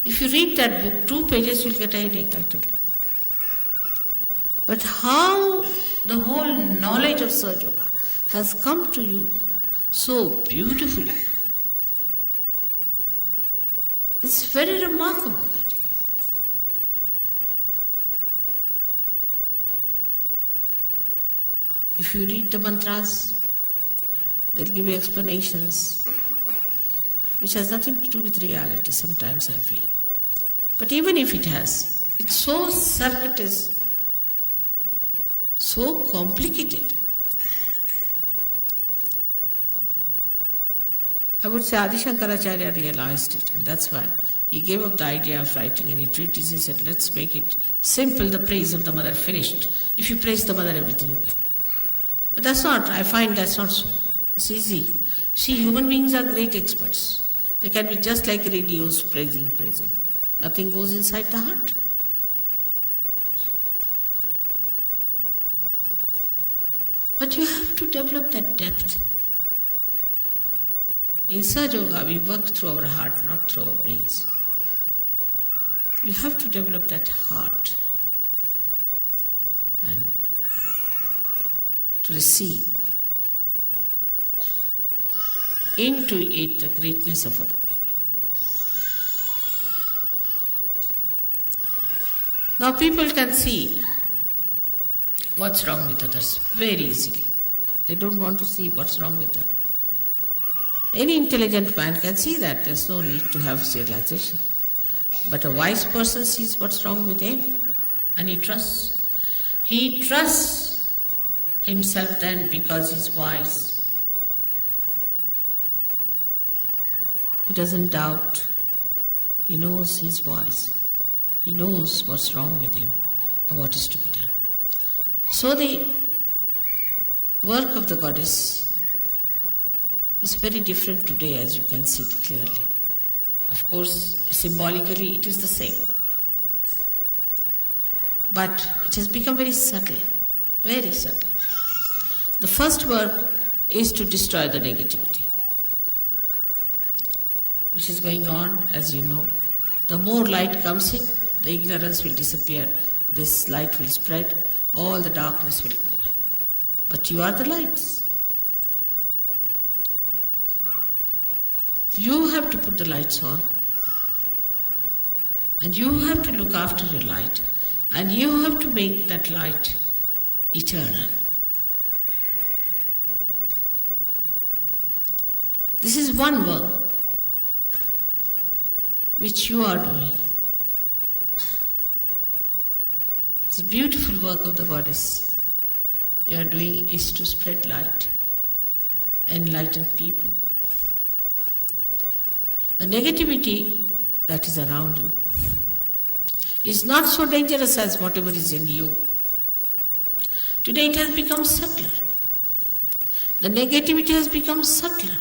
If you read that book, 2 pages you'll get a headache, I tell you. But how the whole knowledge of Sahaja Yoga has come to you so beautifully. It's very remarkable. If you read the mantras, they'll give you explanations which has nothing to do with reality, sometimes I feel. But even if it has, it's so circuitous, so complicated. I would say Adi Shankaracharya realized it, and that's why he gave up the idea of writing any treatise. He said, let's make it simple, the praise of the mother, finished. If you praise the mother, everything will. But that's not, I find that's not so. It's easy. See, human beings are great experts. They can be just like radios, praising. Nothing goes inside the heart. But you have to develop that depth. In Sahaja Yoga, we work through our heart, not through our brains. You have to develop that heart and to receive into it the greatness of other people. Now people can see what's wrong with others very easily. They don't want to see what's wrong with them. Any intelligent man can see that. There's no need to have realization. But a wise person sees what's wrong with him and he trusts. He trusts himself then because he's wise. He doesn't doubt. He knows he's wise. He knows what's wrong with him and what is to be done. So the work of the goddess is very different today, as you can see it clearly. Of course, symbolically it is the same. But it has become very subtle, very subtle. The first work is to destroy the negativity, which is going on, as you know. The more light comes in, the ignorance will disappear, this light will spread, all the darkness will go away. But you are the lights. You have to put the lights on, and you have to look after your light, and you have to make that light eternal. This is one work which you are doing. This beautiful work of the goddess you are doing is to spread light, enlighten people. The negativity that is around you is not so dangerous as whatever is in you. Today it has become subtler. The negativity has become subtler.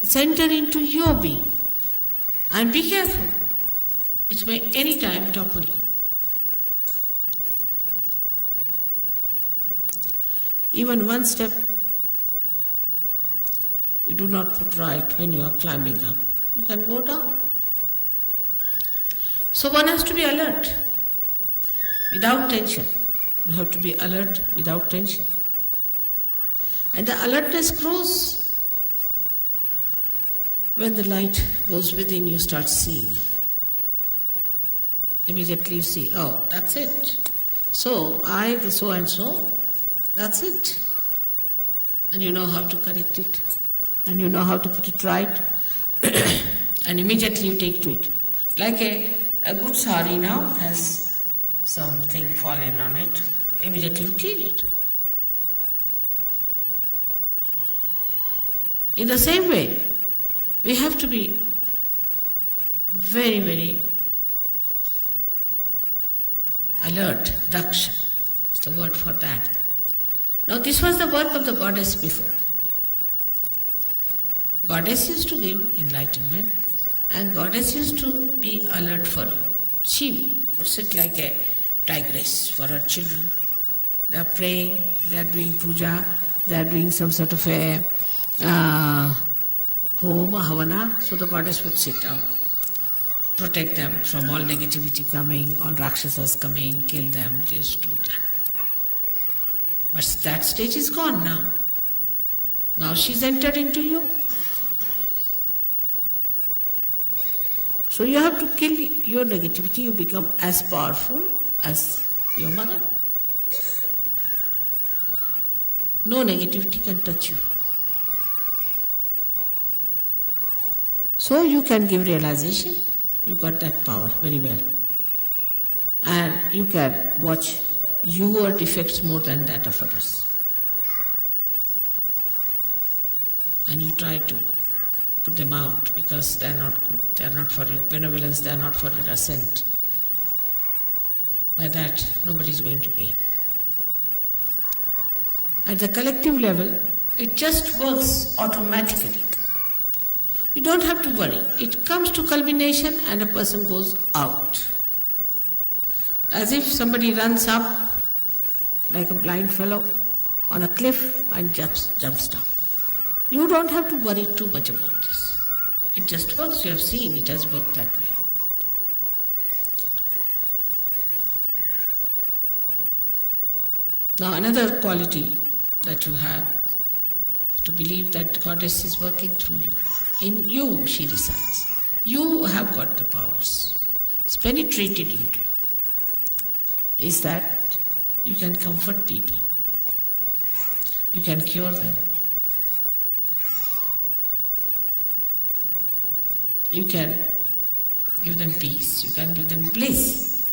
It's entered into your being. And be careful. It may any time topple you. Even one step you do not put right when you are climbing up, you can go down. So one has to be alert, without tension. You have to be alert without tension. And the alertness grows when the light goes within, you start seeing. Immediately you see, oh, that's it. So, I, the so and so, that's it. And you know how to correct it. And you know how to put it right. And immediately you take to it. Like a good sari now has something fallen on it. Immediately you clean it. In the same way, we have to be very, very alert. Daksha is the word for that. Now this was the work of the goddess before. Goddess used to give enlightenment and goddess used to be alert for you. She would sit like a tigress for her children. They are praying, they are doing puja, they are doing some sort of a home, havana, so the goddess would sit down, protect them from all negativity coming, all rakshasas coming, kill them, they used to do that. But that stage is gone now. Now she's entered into you. So you have to kill your negativity, you become as powerful as your mother. No negativity can touch you. So you can give realization, you got that power very well. And you can watch your defects more than that of others. And you try to put them out because they are not good, they are not for your benevolence, they are not for your ascent. By that, nobody is going to gain. At the collective level, it just works automatically. You don't have to worry. It comes to culmination and a person goes out. As if somebody runs up like a blind fellow on a cliff and jumps down. You don't have to worry too much about this. It just works. You have seen it has worked that way. Now another quality that you have, to believe that Goddess is working through you. In you she resides. You have got the powers. It's penetrated into you. Is that you can comfort people. You can cure them. You can give them peace. You can give them bliss.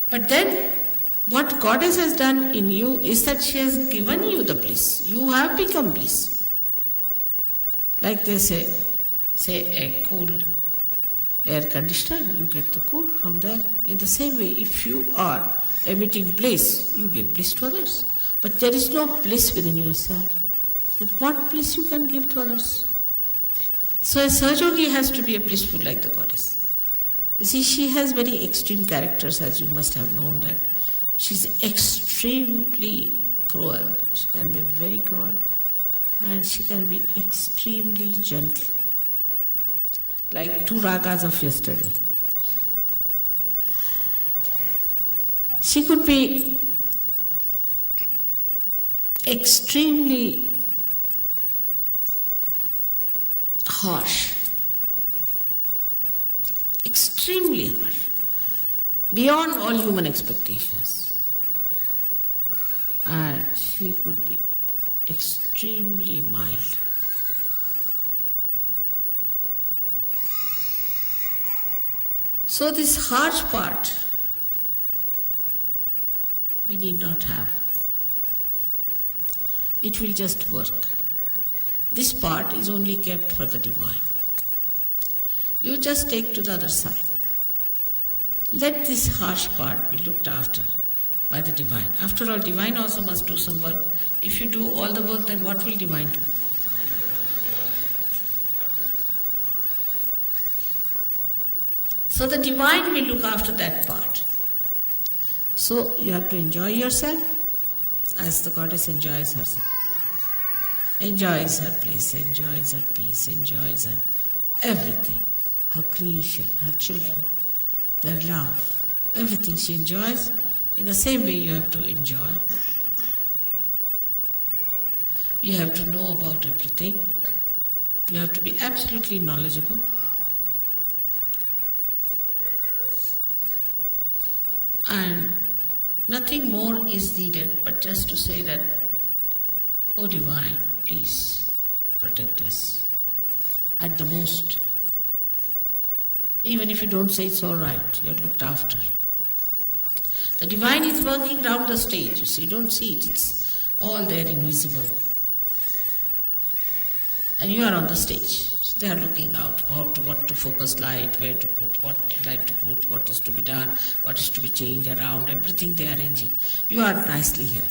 But then what Goddess has done in you is that she has given you the bliss. You have become bliss. Like they say a cool air conditioner, you get the cool from there. In the same way, if you are emitting bliss, you give bliss to others. But there is no bliss within yourself. But what bliss you can give to others? So a Sahajogi has to be a blissful like the goddess. You see, she has very extreme characters, as you must have known that. She's extremely cruel. She can be very cruel. And she can be extremely gentle. Like 2 ragas of yesterday. She could be extremely harsh. Extremely harsh. Beyond all human expectations. And she could be extremely mild. So this harsh part we need not have. It will just work. This part is only kept for the divine. You just take to the other side. Let this harsh part be looked after by the divine. After all, divine also must do some work. If you do all the work, then what will divine do? So the divine will look after that part. So you have to enjoy yourself as the goddess enjoys herself. Enjoys her bliss, enjoys her peace, enjoys her everything. Her creation, her children, their love, everything she enjoys. In the same way you have to enjoy. You have to know about everything. You have to be absolutely knowledgeable. And nothing more is needed but just to say that, "Oh Divine, please protect us at the most." Even if you don't say it's all right, you're looked after. The divine is working round the stage. You see, you don't see it. It's all there invisible. And you are on the stage. So they are looking out what to focus light, where to put, what light to put, what is to be done, what is to be changed around, everything they are arranging. You are nicely here.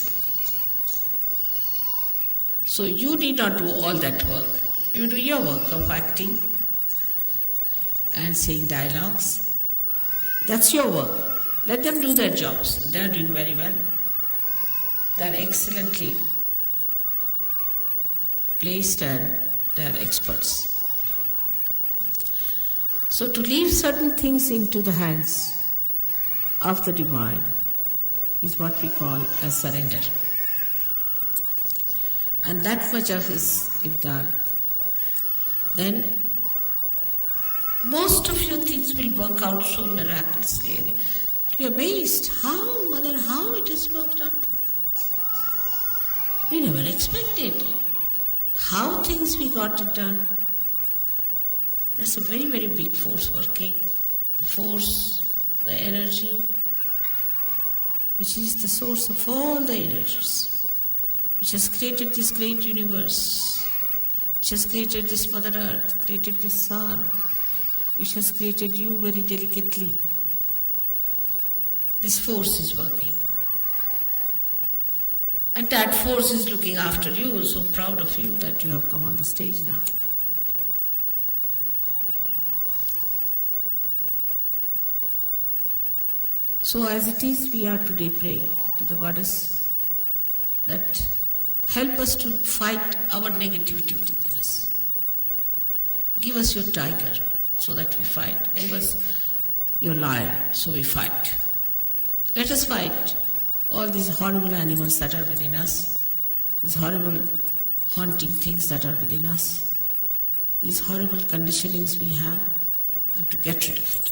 So you need not do all that work. You do your work of acting and saying dialogues. That's your work. Let them do their jobs. They are doing very well. They are excellently placed and they are experts. So to leave certain things into the hands of the divine is what we call as surrender. And that much of is if done, then most of your things will work out so miraculously. You'll be amazed how it has worked out. We never expected how things we got it done. There's a very, very big force working. The force, the energy, which is the source of all the energies, which has created this great universe, which has created this Mother Earth, created this sun, which has created you very delicately. This force is working. And that force is looking after you. So proud of you that you have come on the stage now. So as it is, we are today praying to the goddess that help us to fight our negativity within us. Give us your tiger so that we fight. Give us your lion so we fight. Let us fight all these horrible animals that are within us, these horrible haunting things that are within us, these horrible conditionings we have to get rid of it.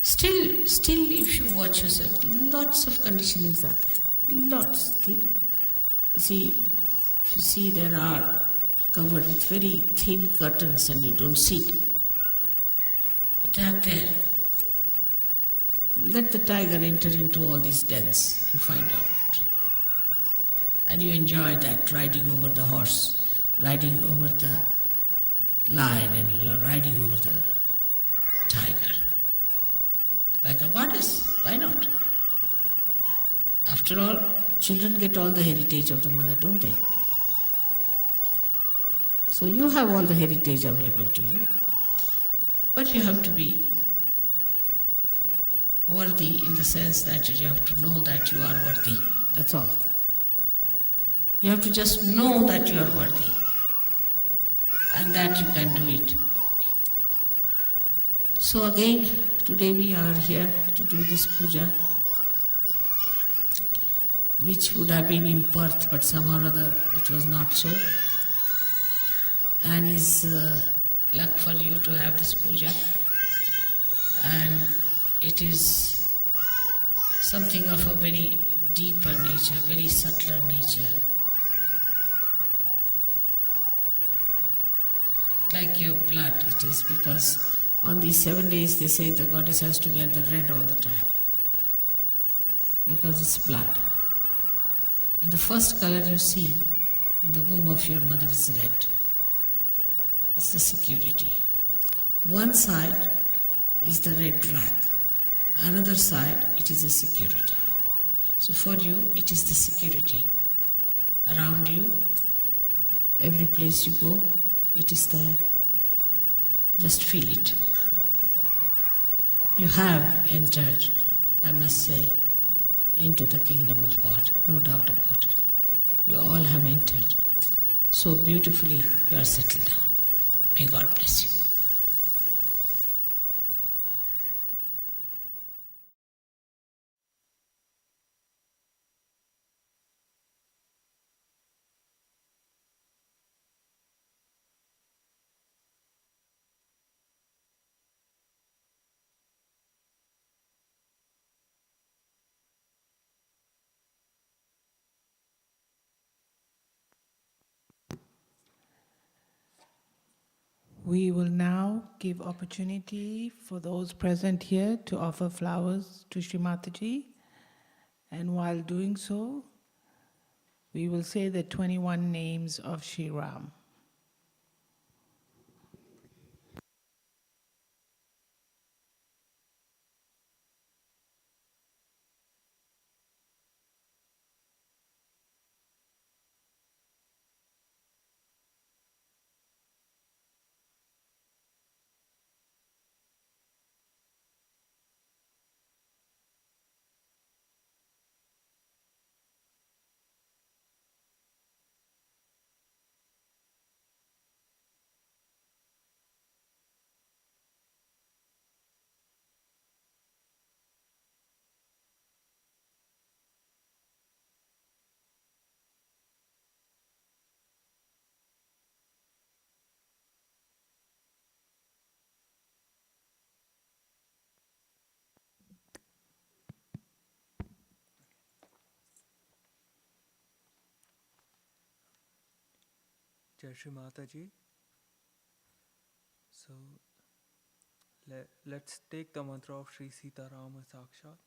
Still, if you watch yourself, lots of conditionings are there. Lots. You see, if you see, there are covered with very thin curtains and you don't see it. But they are there. Let the tiger enter into all these dens and find out. And you enjoy that, riding over the horse, riding over the lion and riding over the tiger. like a goddess. Why not? After all, children get all the heritage of the mother, don't they? So you have all the heritage available to you. But you have to be worthy in the sense that you have to know that you are worthy. That's all. You have to just know that you are worthy and that you can do it. So again, today we are here to do this puja, which would have been in Perth, but somehow or other it was not so. And is luck for you to have this puja. And it is something of a very deeper nature, very subtler nature. Like your blood it is, because on these 7 days they say the goddess has to wear the red all the time, because it's blood. And the first color you see in the womb of your mother is red. It's the security. One side is the red rag, another side it is the security. So for you it is the security. Around you, every place you go, it is there. Just feel it. You have entered, I must say, into the kingdom of God, no doubt about it. You all have entered. So beautifully you are settled down. May God bless you. We will now give opportunity for those present here to offer flowers to Shree Mataji. And while doing so, we will say the 21 names of Sri Ram. Jai Shree Mataji. So let's take the mantra of Sri Sita Rama Sakshat.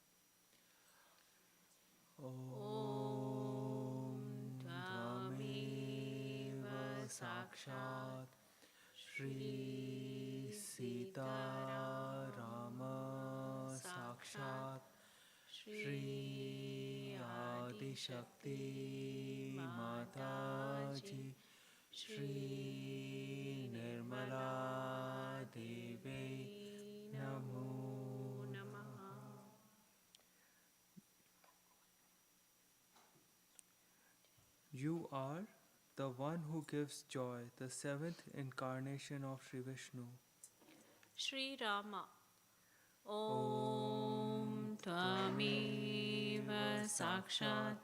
Om Tvameva Sakshat Sri Sita Rama Sakshat Sri Adi Shakti Mataji Shree Nirmala Devi Namo Namaha. You are the one who gives joy, the seventh incarnation of Sri Vishnu. Sri Rama. Om Tvameva Sakshat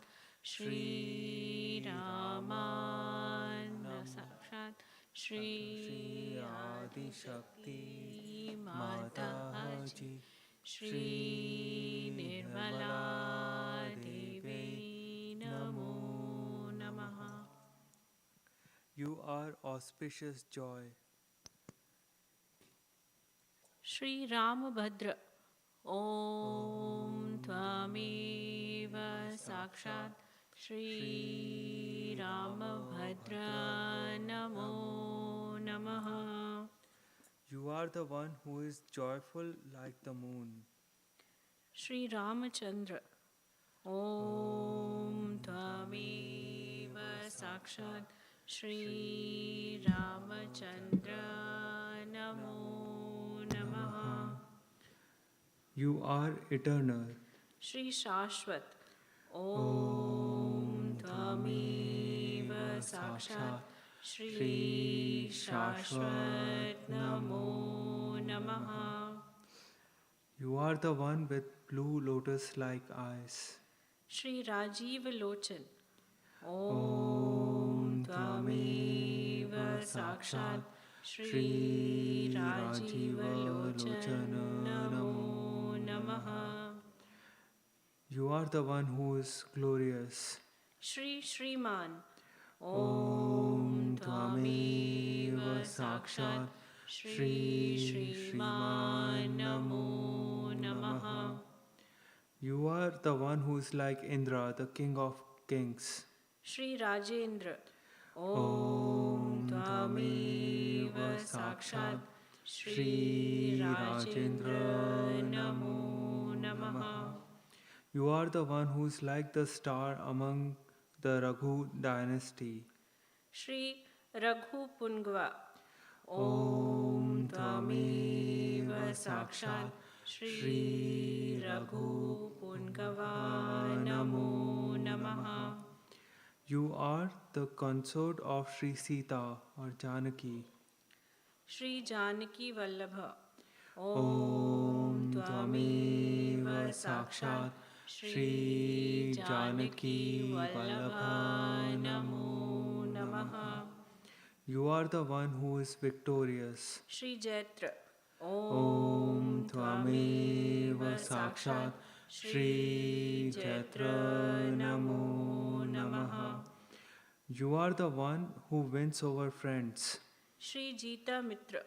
Sri Rama Sakshat Sri Adi Shakti Mataji Sri Nirmala Devi Namo Namaha. You are auspicious joy. Sri Ramabhadra. Om Tvameva Sakshat Sri Ramabhadra Namo Namaha. You are the one who is joyful like the moon. Sri Ramachandra. Om Tvameva Sakshat Sri Ramachandra Namo Namaha. You are eternal. Shri Shashvat. Om Tvameva Sakshat Shri Shashvat Namo Namaha. You are the one with blue lotus-like eyes. Shri Rajiv Lochan. Om Tvameva Sakshat Shri Rajiv Lochan Namo Namaha. You are the one who is glorious. Shri Shriman. Om Tvameva Sakshat Shri Shriman Namo Namaha. You are the one who is like Indra, the king of kings. Shri Rajendra. Om Tvameva Sakshat Shri Rajendra Namo Namaha. You are the one who is like the star among the Raghu dynasty. Shri Raghu Pungva. Om Tvameva Sakshat Shri Raghu Pungava Namo Namaha. You are the consort of Sri Sita or Janaki. Shri Janaki Vallabha. Om Tvameva Sakshat Shri Janaki Vallabha Namo Namaha. You are the one who is victorious. Shri Jaitra. Om Tvameva Sakshat Shri Jaitra Namo Namaha. You are the one who wins over friends. Shri Jita Mitra.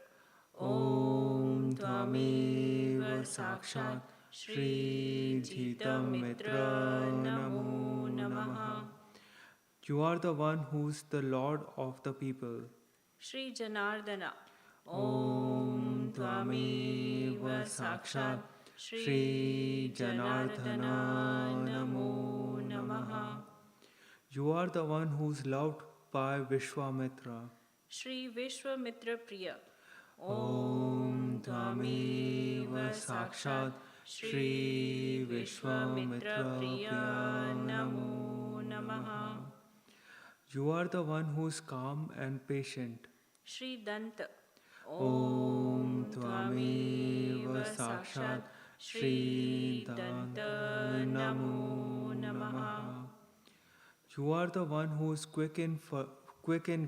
Om Tvameva Sakshat Shri Jita Mitra Namo Namaha. You are the one who is the Lord of the people. Shri Janardana. Om Tvameva Sakshat Shri Janardana Namo Namaha. You are the one who is loved by Vishwamitra. Shri Vishwamitra Priya. Om Tvameva Sakshat Shri Vishwamitra Priya Namo Namaha. You are the one who is calm and patient. Shri Danta. Om Tvameva Sakshat Shri Danta Namo Namaha. You are the one who is quick in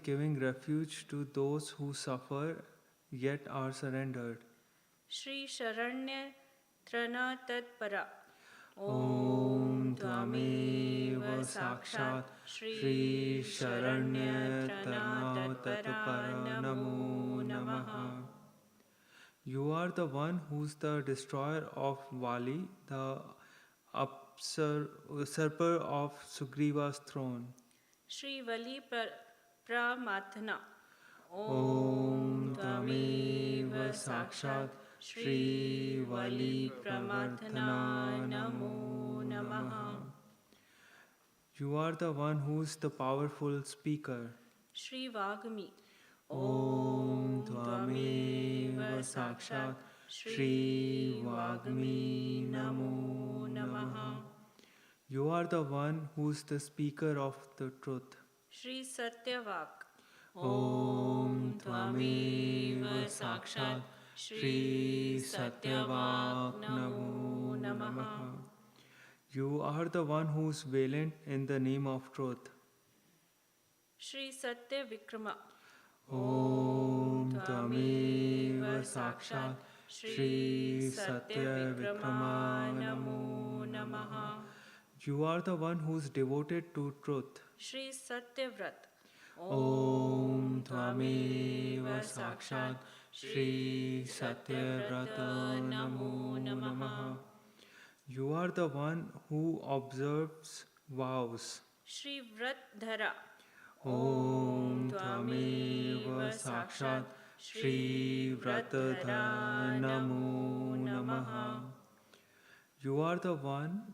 giving refuge to those who suffer yet are surrendered. Shri Sharanya Trana Tatpara. Om Tvameva Sakshat Shri Sharanya Trana Tatpara Namo Namaha. You are the one who is the destroyer of Vali, the usurper of Sugriva's throne. Shri Vali Pramathana. Om Tvameva Sakshat Shri Vali Pramathana Namo Namaha. You are the one who is the powerful speaker. Shri Vagami. Om Tvameva Sakshat Shri Vagami Namo Namaha. You are the one who is the speaker of the truth. Shri Satyavak. Om Tvameva Sakshat Shri Satyavak Namo Namaha. You are the one who is valiant in the name of truth. Shri Satya Vikrama. Om Tvameva Sakshat Shri Satya Vikrama Namo Namaha. You are the one who is devoted to truth. Shri Satyavrat. Om Tvameva Sakshat Shri Satyavrata Namo Namaha. You are the one who observes vows. Shri Vratdhara. Om Tvameva Sakshat Shri Vratadhara Namo Namaha. You are the one,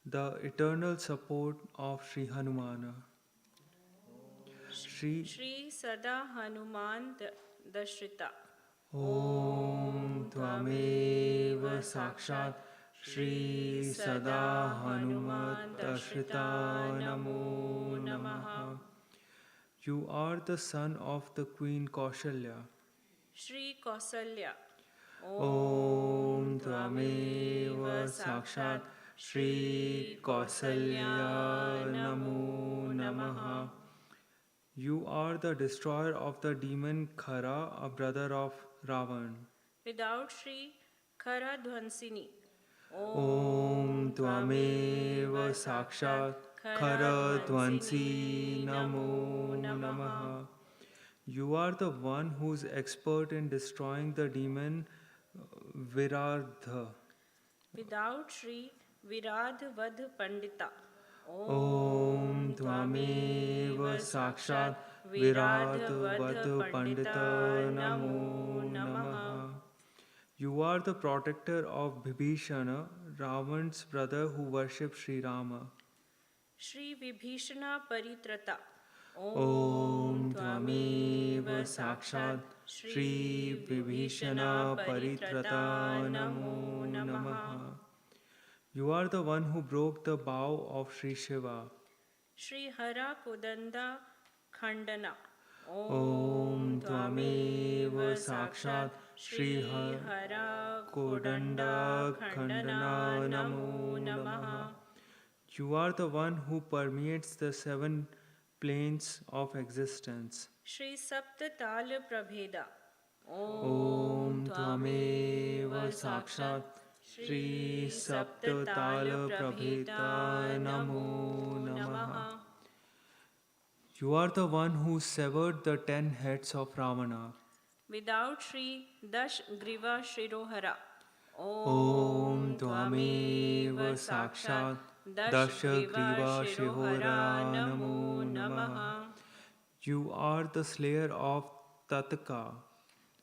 the eternal support of Sri Hanumana. Shri Shri Sada Hanuman Dashrita. Om Tvameva Sakshat Shri Sada Hanumat Ashrita Namo Namaha. You are the son of the Queen Kaushalya. Shri Kausalya. Om Tvameva Sakshat Shri Kausalya Namo Namaha. You are the destroyer of the demon Khara, a brother of Ravan. Without Shri Khara Dhvansini. Om Tvameva Sakshat Khara Dvansi Namo Namaha. You are the one who is expert in destroying the demon Virardha. Without Shri Viradh Vadh Pandita. Om Tvameva Sakshat Viradha Vadh Pandita Namo Namaha. You are the protector of Bibhishana, Ravan's brother who worshipped Sri Rama. Shri Vibhishana Paritrata. Om Tvameva Sakshat Shri Vibhishana Paritrata Namo Namaha. You are the one who broke the bow of Sri Shiva. Shri Hara Kodanda Khandana. Om Tvameva Sakshat Shri Hara Kodanda Khandana Namo Namaha. You are the one who permeates the 7 planes of existence. Shri Saptatala Prabheda. Om Tvameva Sakshat Shri Saptatala Prabheta Namo Namaha. You are the one who severed the 10 heads of Ravana. Without Shri Dash Griva Shirohara. Om Tvameva Sakshat Dasha Griva Shihora Namo Namaha. You are the slayer of Tataka.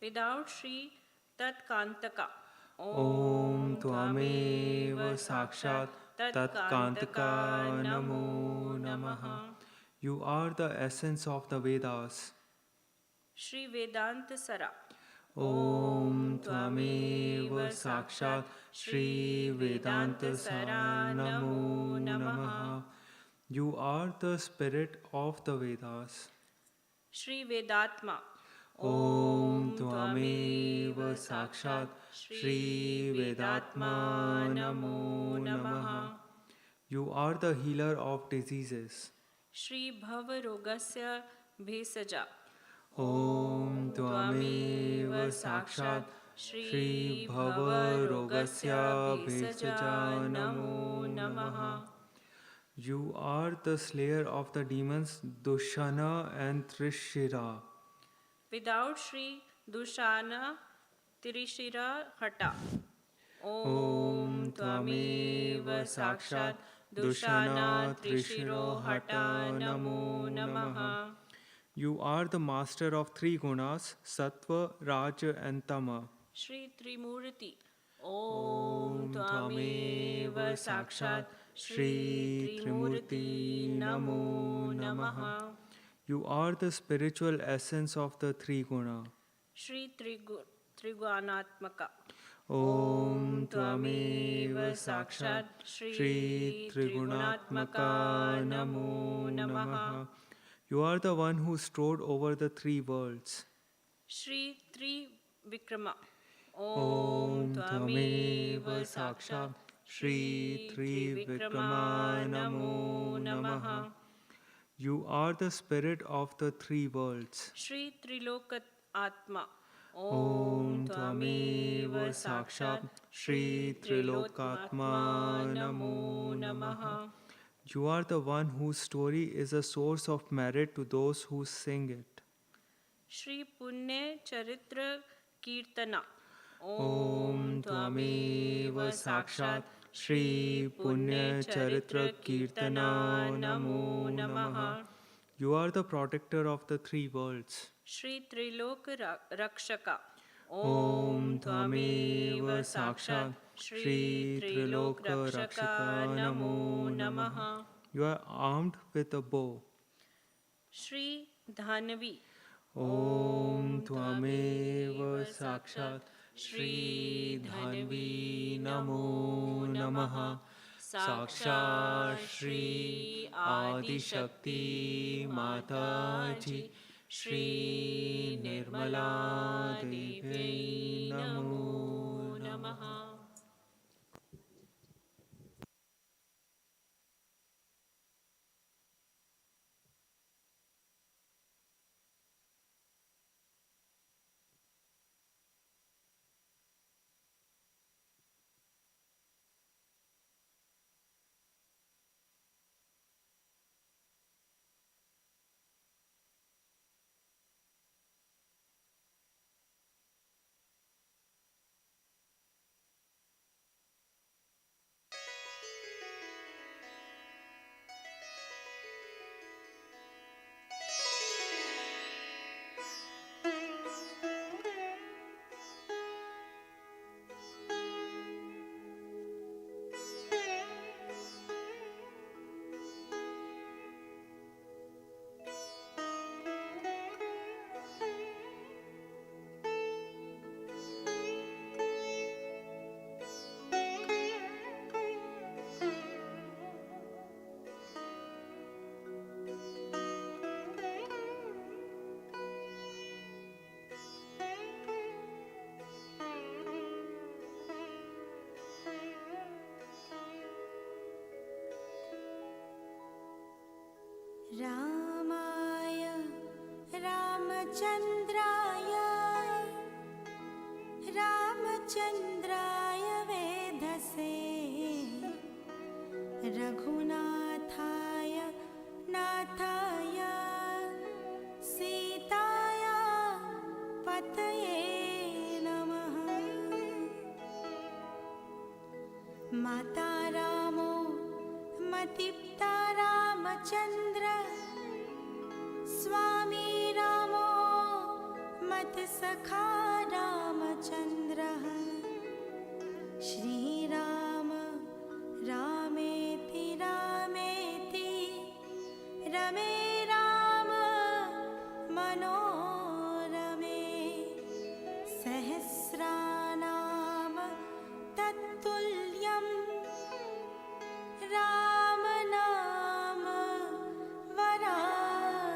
Without Shri Tatkantaka. Om Tvameva Sakshat Tatkantaka Namo Namaha. You are the essence of the Vedas. Shri Vedanta Sara. Om Tvameva Sakshat Shri Vedanta Sara Namo Namaha. You are the spirit of the Vedas. Shri Vedatma. Om Tvameva Sakshat Shri Vedatma Namo Namaha. You are the healer of diseases. Shri Bhavarogasya Bhesaja. Om Tvameva Sakshat Shri Bhavarogasya Bhesaja Namo Namaha. You are the slayer of the demons Dushana and Trishira. Without Shri Dushana Tirishira Hata. Om Tvameva Sakshat Dushana Trishiro Hata Namo Namaha. You are the master of 3 gunas, Sattva, Raja and Tama. Shri Trimurti. Om Tvameva Sakshat Shri Trimurti Namo Namaha. You are the spiritual essence of the 3 guna. Shri Triguanatmaka. Om Tvameva Sakshat Shri Trigunatmaka Namo Namaha. You are the one who strode over the 3 worlds. Shri Trivikrama. Om Tvameva Sakshat Shri Trivikrama Namo Namaha. You are the spirit of the 3 worlds. Shri Trilokat Atma. Om Tvameva Sakshat Shri Trilokatma Namo Namaha. You are the one whose story is a source of merit to those who sing it. Shri Punya Charitra Kirtana. Om Tvameva Sakshat Shri Punya Charitra Kirtana Namo Namaha. You are the protector of the 3 worlds. Shri Trilok Rakshaka. ॐ त्वमेव साक्षात् श्री त्रिलोकरक्षका नमो नमः। You are armed with a bow. Shri Dhanvi ॐ त्वमेव साक्षात् श्री धान्वी नमो नमः। साक्षात् श्री आदिशक्ति माताजी श्री निर्मला देव्यै नमो नमः। रामाय रामचन्द्राय रामचन्द्राय वेधसे रघुनाथाय नाथाय सीताय पतये नमः। माता रामो मतिप्ता रामचन्द्र स्वामी रामो मत्सखा रामचन्द्रः। श्रीराम रामेति रामेति रमे राम मनोरमे। सहस्रनाम तत्तुल्यं राम नाम वरानने।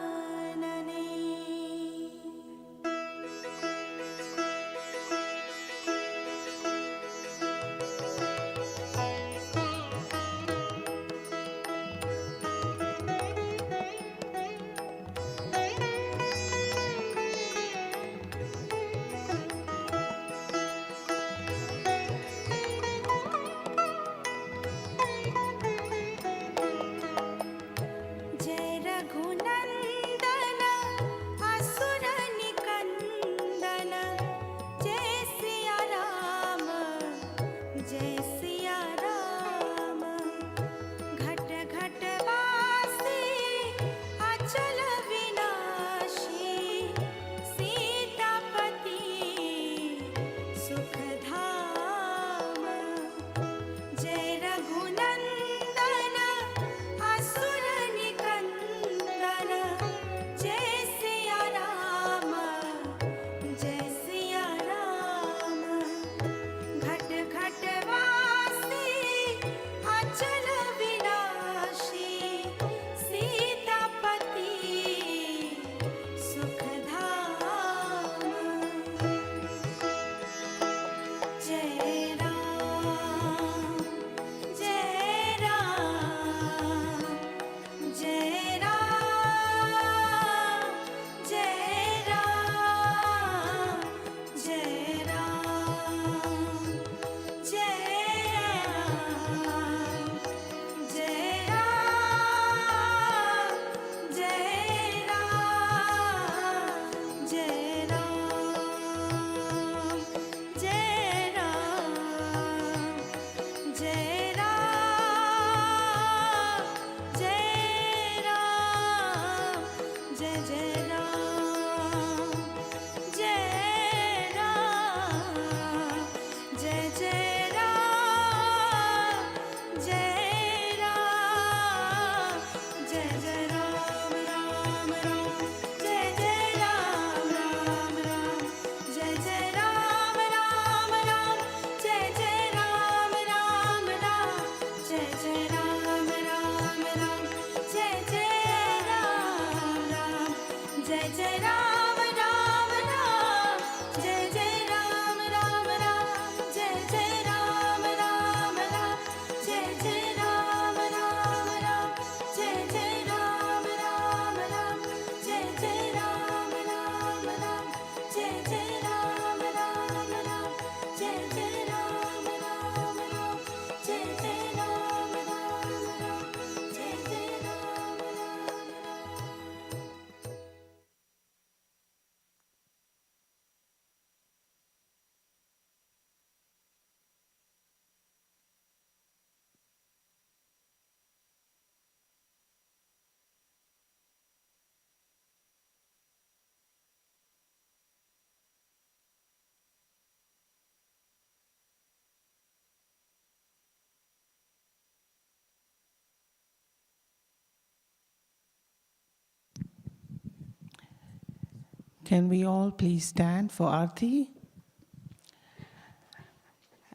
Can we all please stand for Aarti?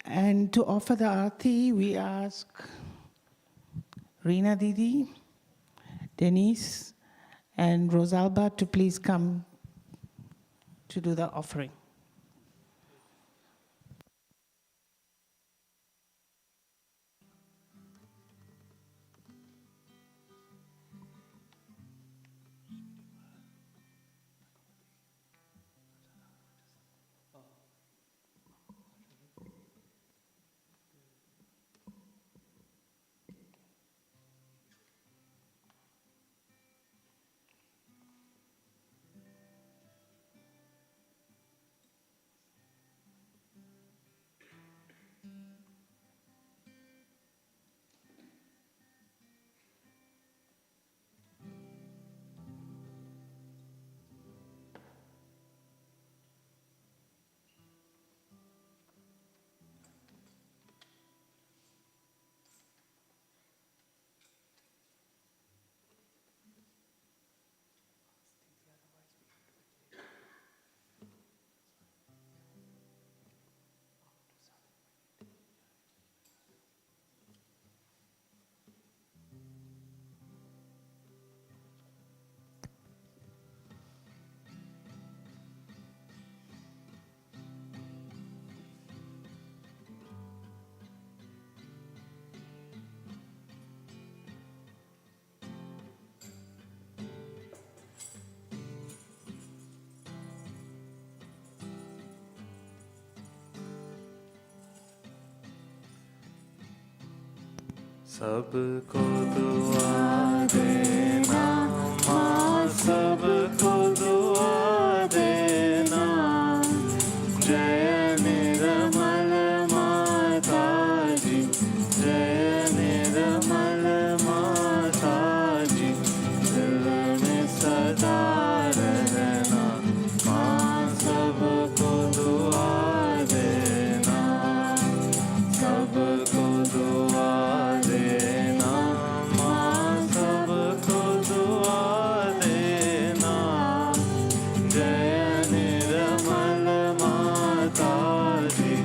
And to offer the Aarti, we ask Reena Didi, Denise, and Rosalba to please come to do the offering. सबको दुआ देना माँ, सबको दुआ देना। जय निर्मल माता जी, जय निर्मल माता जी, दिल में सदा रहना माँ, सबको दुआ देना, सबको दुआ देना माँ, सबको दुआ देना। जय निर्मल माता जी,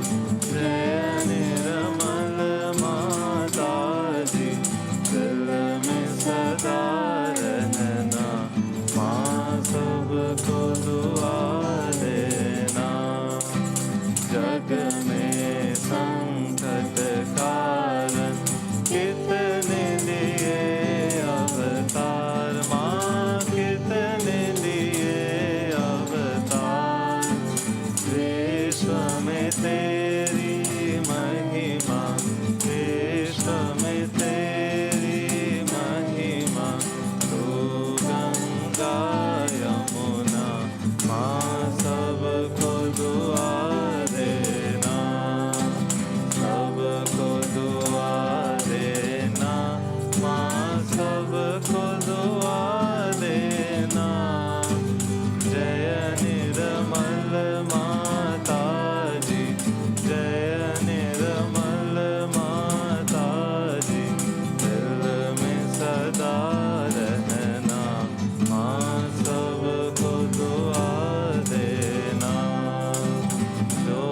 जय निर्मल माता जी, दिल में सदा रहना माँ, सबको दुआ देना। जग में संकट कारण कितने लिए अवतार माँ, कितने लिए अवतार। विश्व में तेरी महिमा, विश्व में तेरी महिमा। तू गंगा यमुना माँ, सबको दुआ देना, सबको दुआ देना माँ, सबको दुआ देना। जय निर्मल माता जी, जय निर्मल माता जी, दिल में सदा रहना माँ, सबको दुआ देना। जो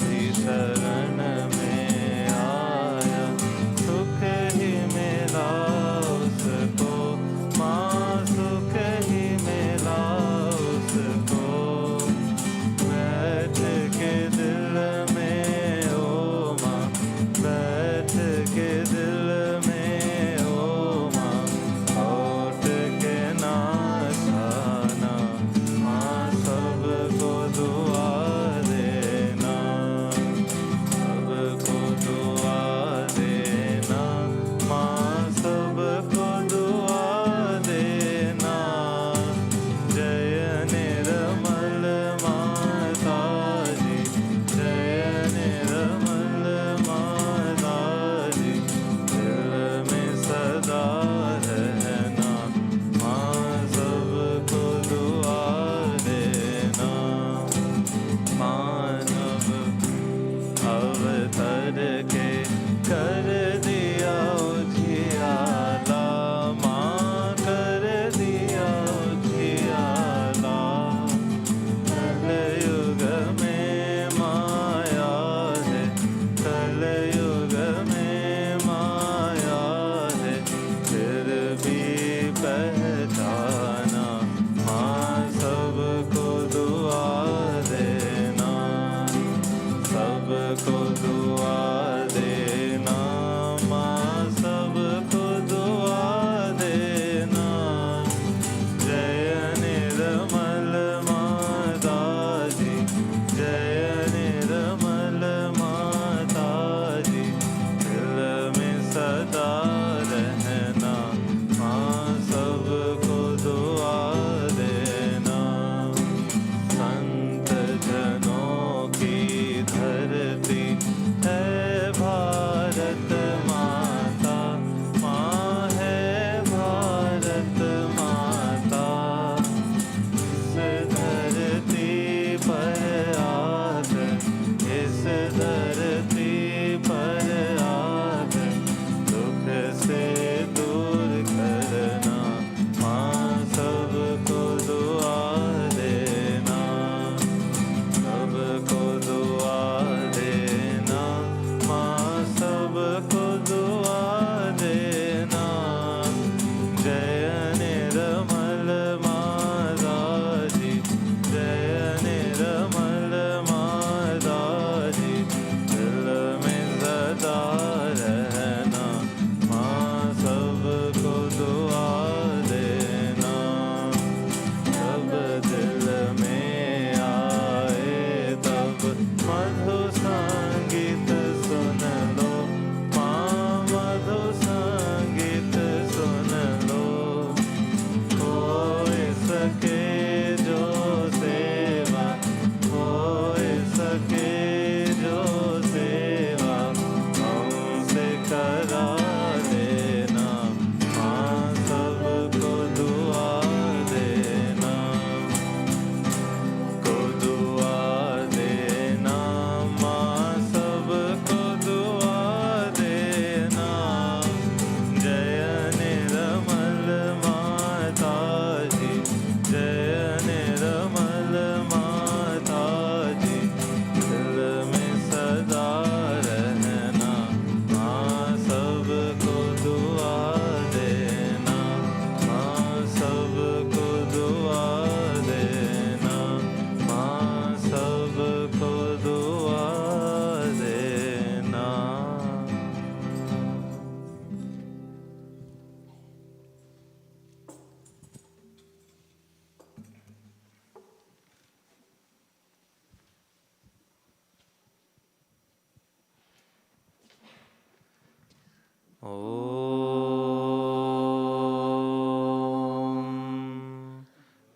भी शरण में आया सुख ही मिला उसको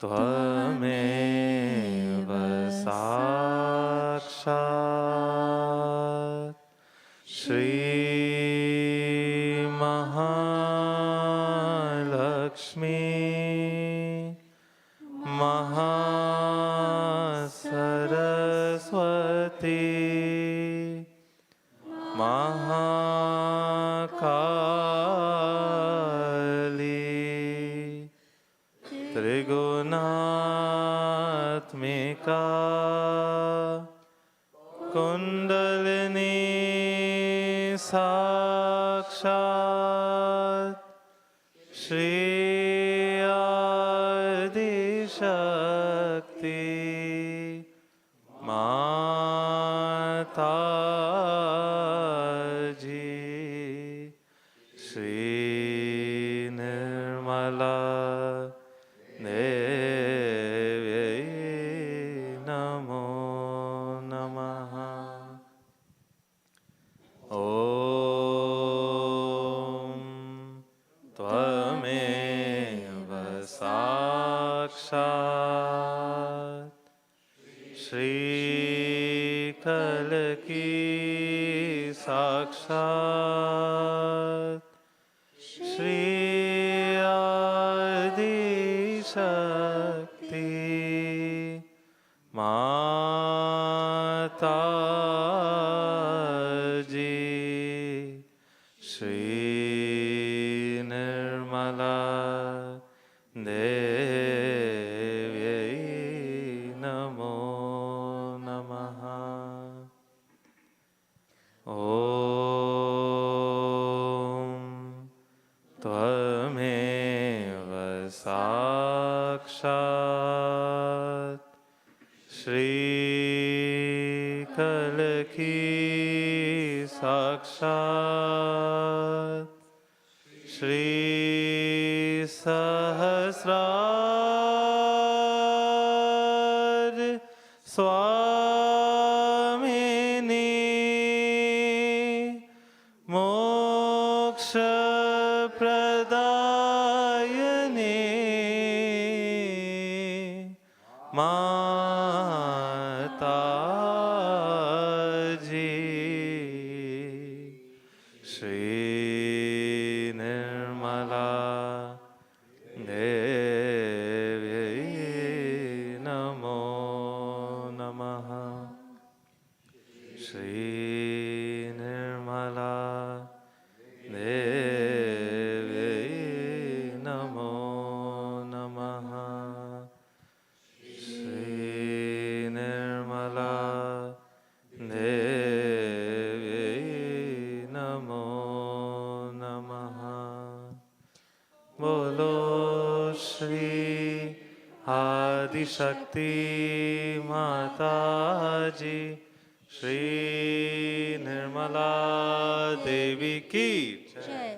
त्वमेव साक्षात् श्रीमहालक्ष्मी महासरस्वती महाकाली त्रिगुणात्मिका कुंडलिनी साक्षात् श्री आदिशक्ति माताजी श्री निर्मला देव्यै नमो नमः। ॐ त्वमेव साक्षात् श्रीकलकी साक्षात् श्री आदिशक्ति माताजी श्री निर्मला देव्यै नमो नमः। ॐ त्वमेव साक्षात् श्रीकलकी साक्षात् श्री सहस्रार स्वामिनी मोक्ष प्रदायिनी माताजी श्री निर्मला देव्यै नमो नमः। श्री निर्मला देव्यै नमो नमः। श्री निर्मला देव्यै नमो नमः। बोलो श्री आदिशक्ति माताजी श्री निर्मला देवी की जय।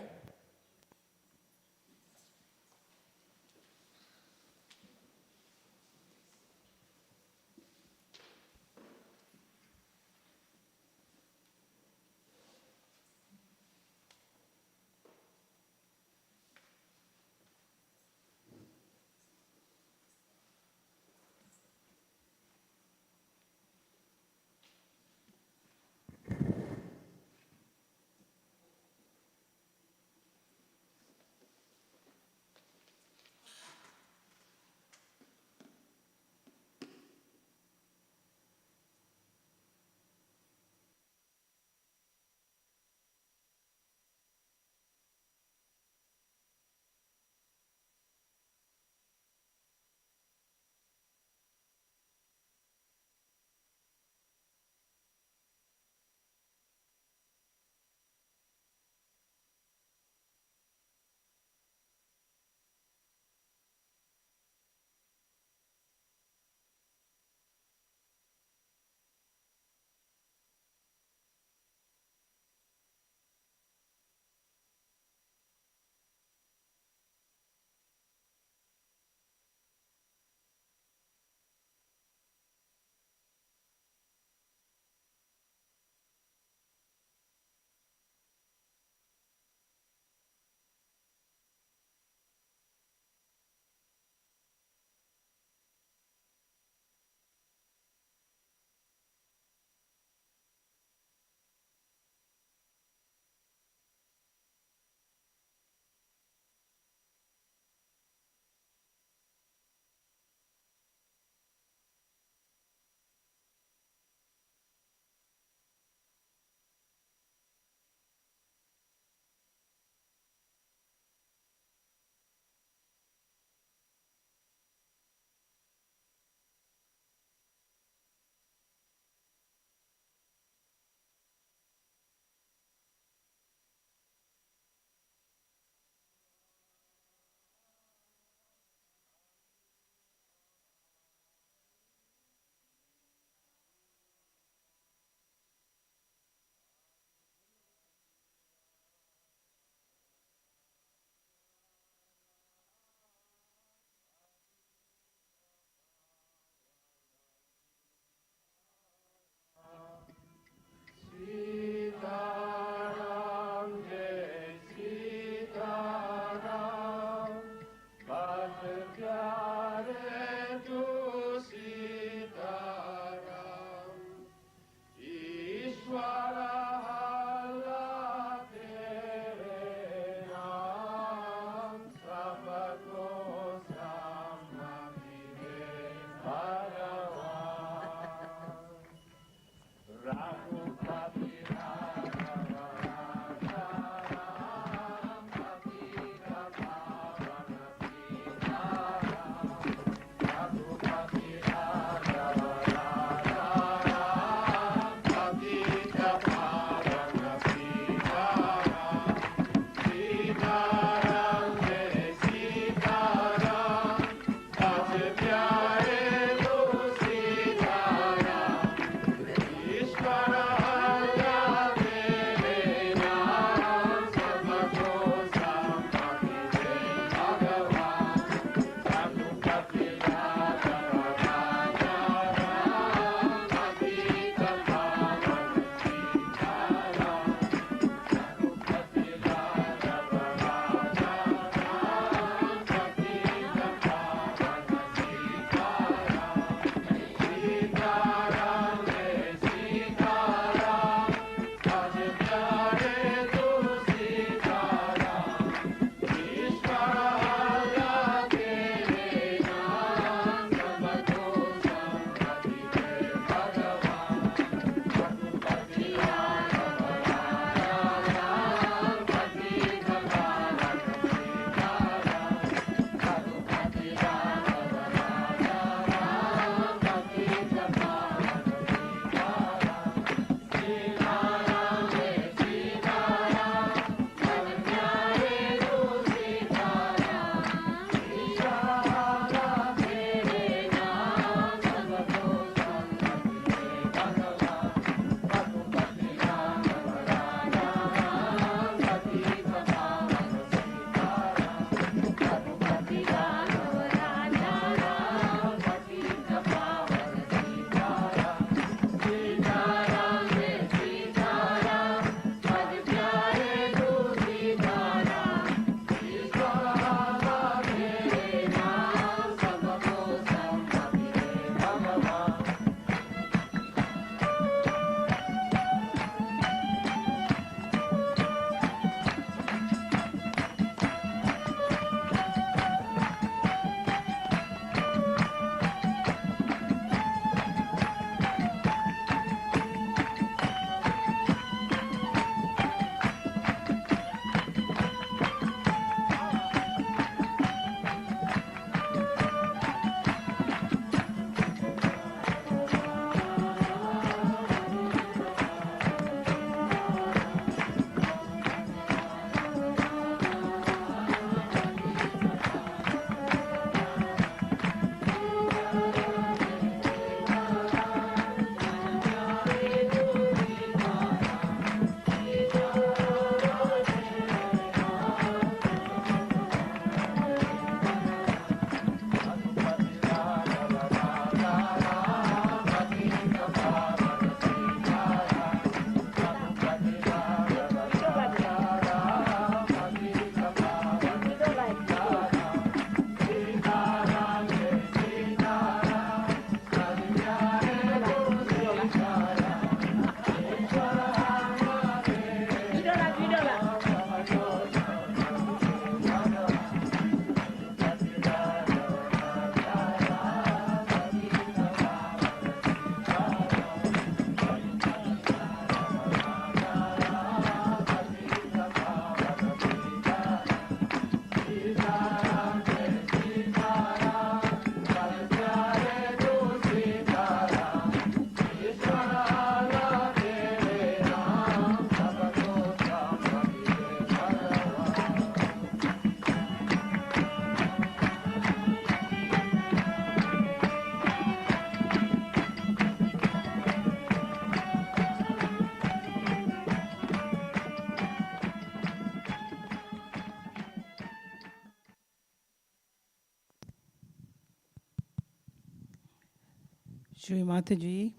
Shree Mataji,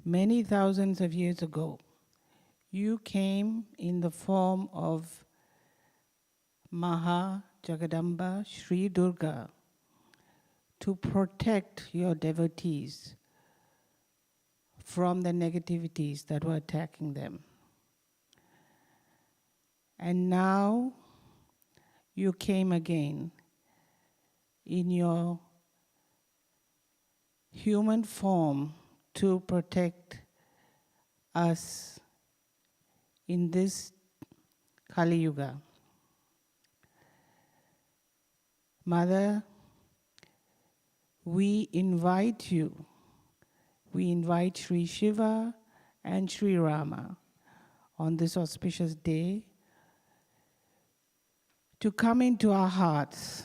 many thousands of years ago, you came in the form of Maha Jagadamba Sri Durga to protect your devotees from the negativities that were attacking them. And now you came again in your human form to protect us in this Kali Yuga. Mother, we invite Sri Shiva and Sri Rama on this auspicious day to come into our hearts,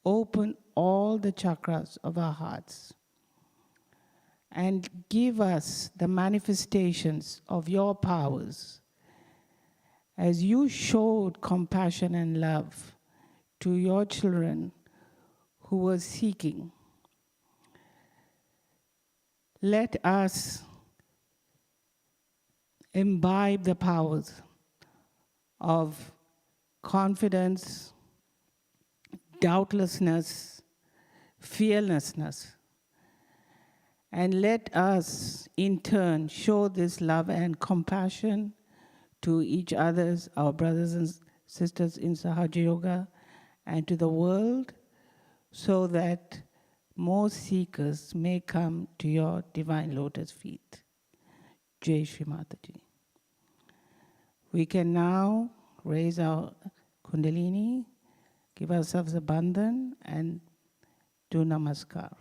open all the chakras of our hearts, and give us the manifestations of your powers as you showed compassion and love to your children who were seeking. Let us imbibe the powers of confidence, doubtlessness, fearlessness, and let us in turn show this love and compassion to each other's, our brothers and sisters in Sahaja Yoga, and to the world, so that more seekers may come to your divine lotus feet. Jai Shree Mataji. We can now raise our Kundalini, give ourselves a bandhan, and do namaskar.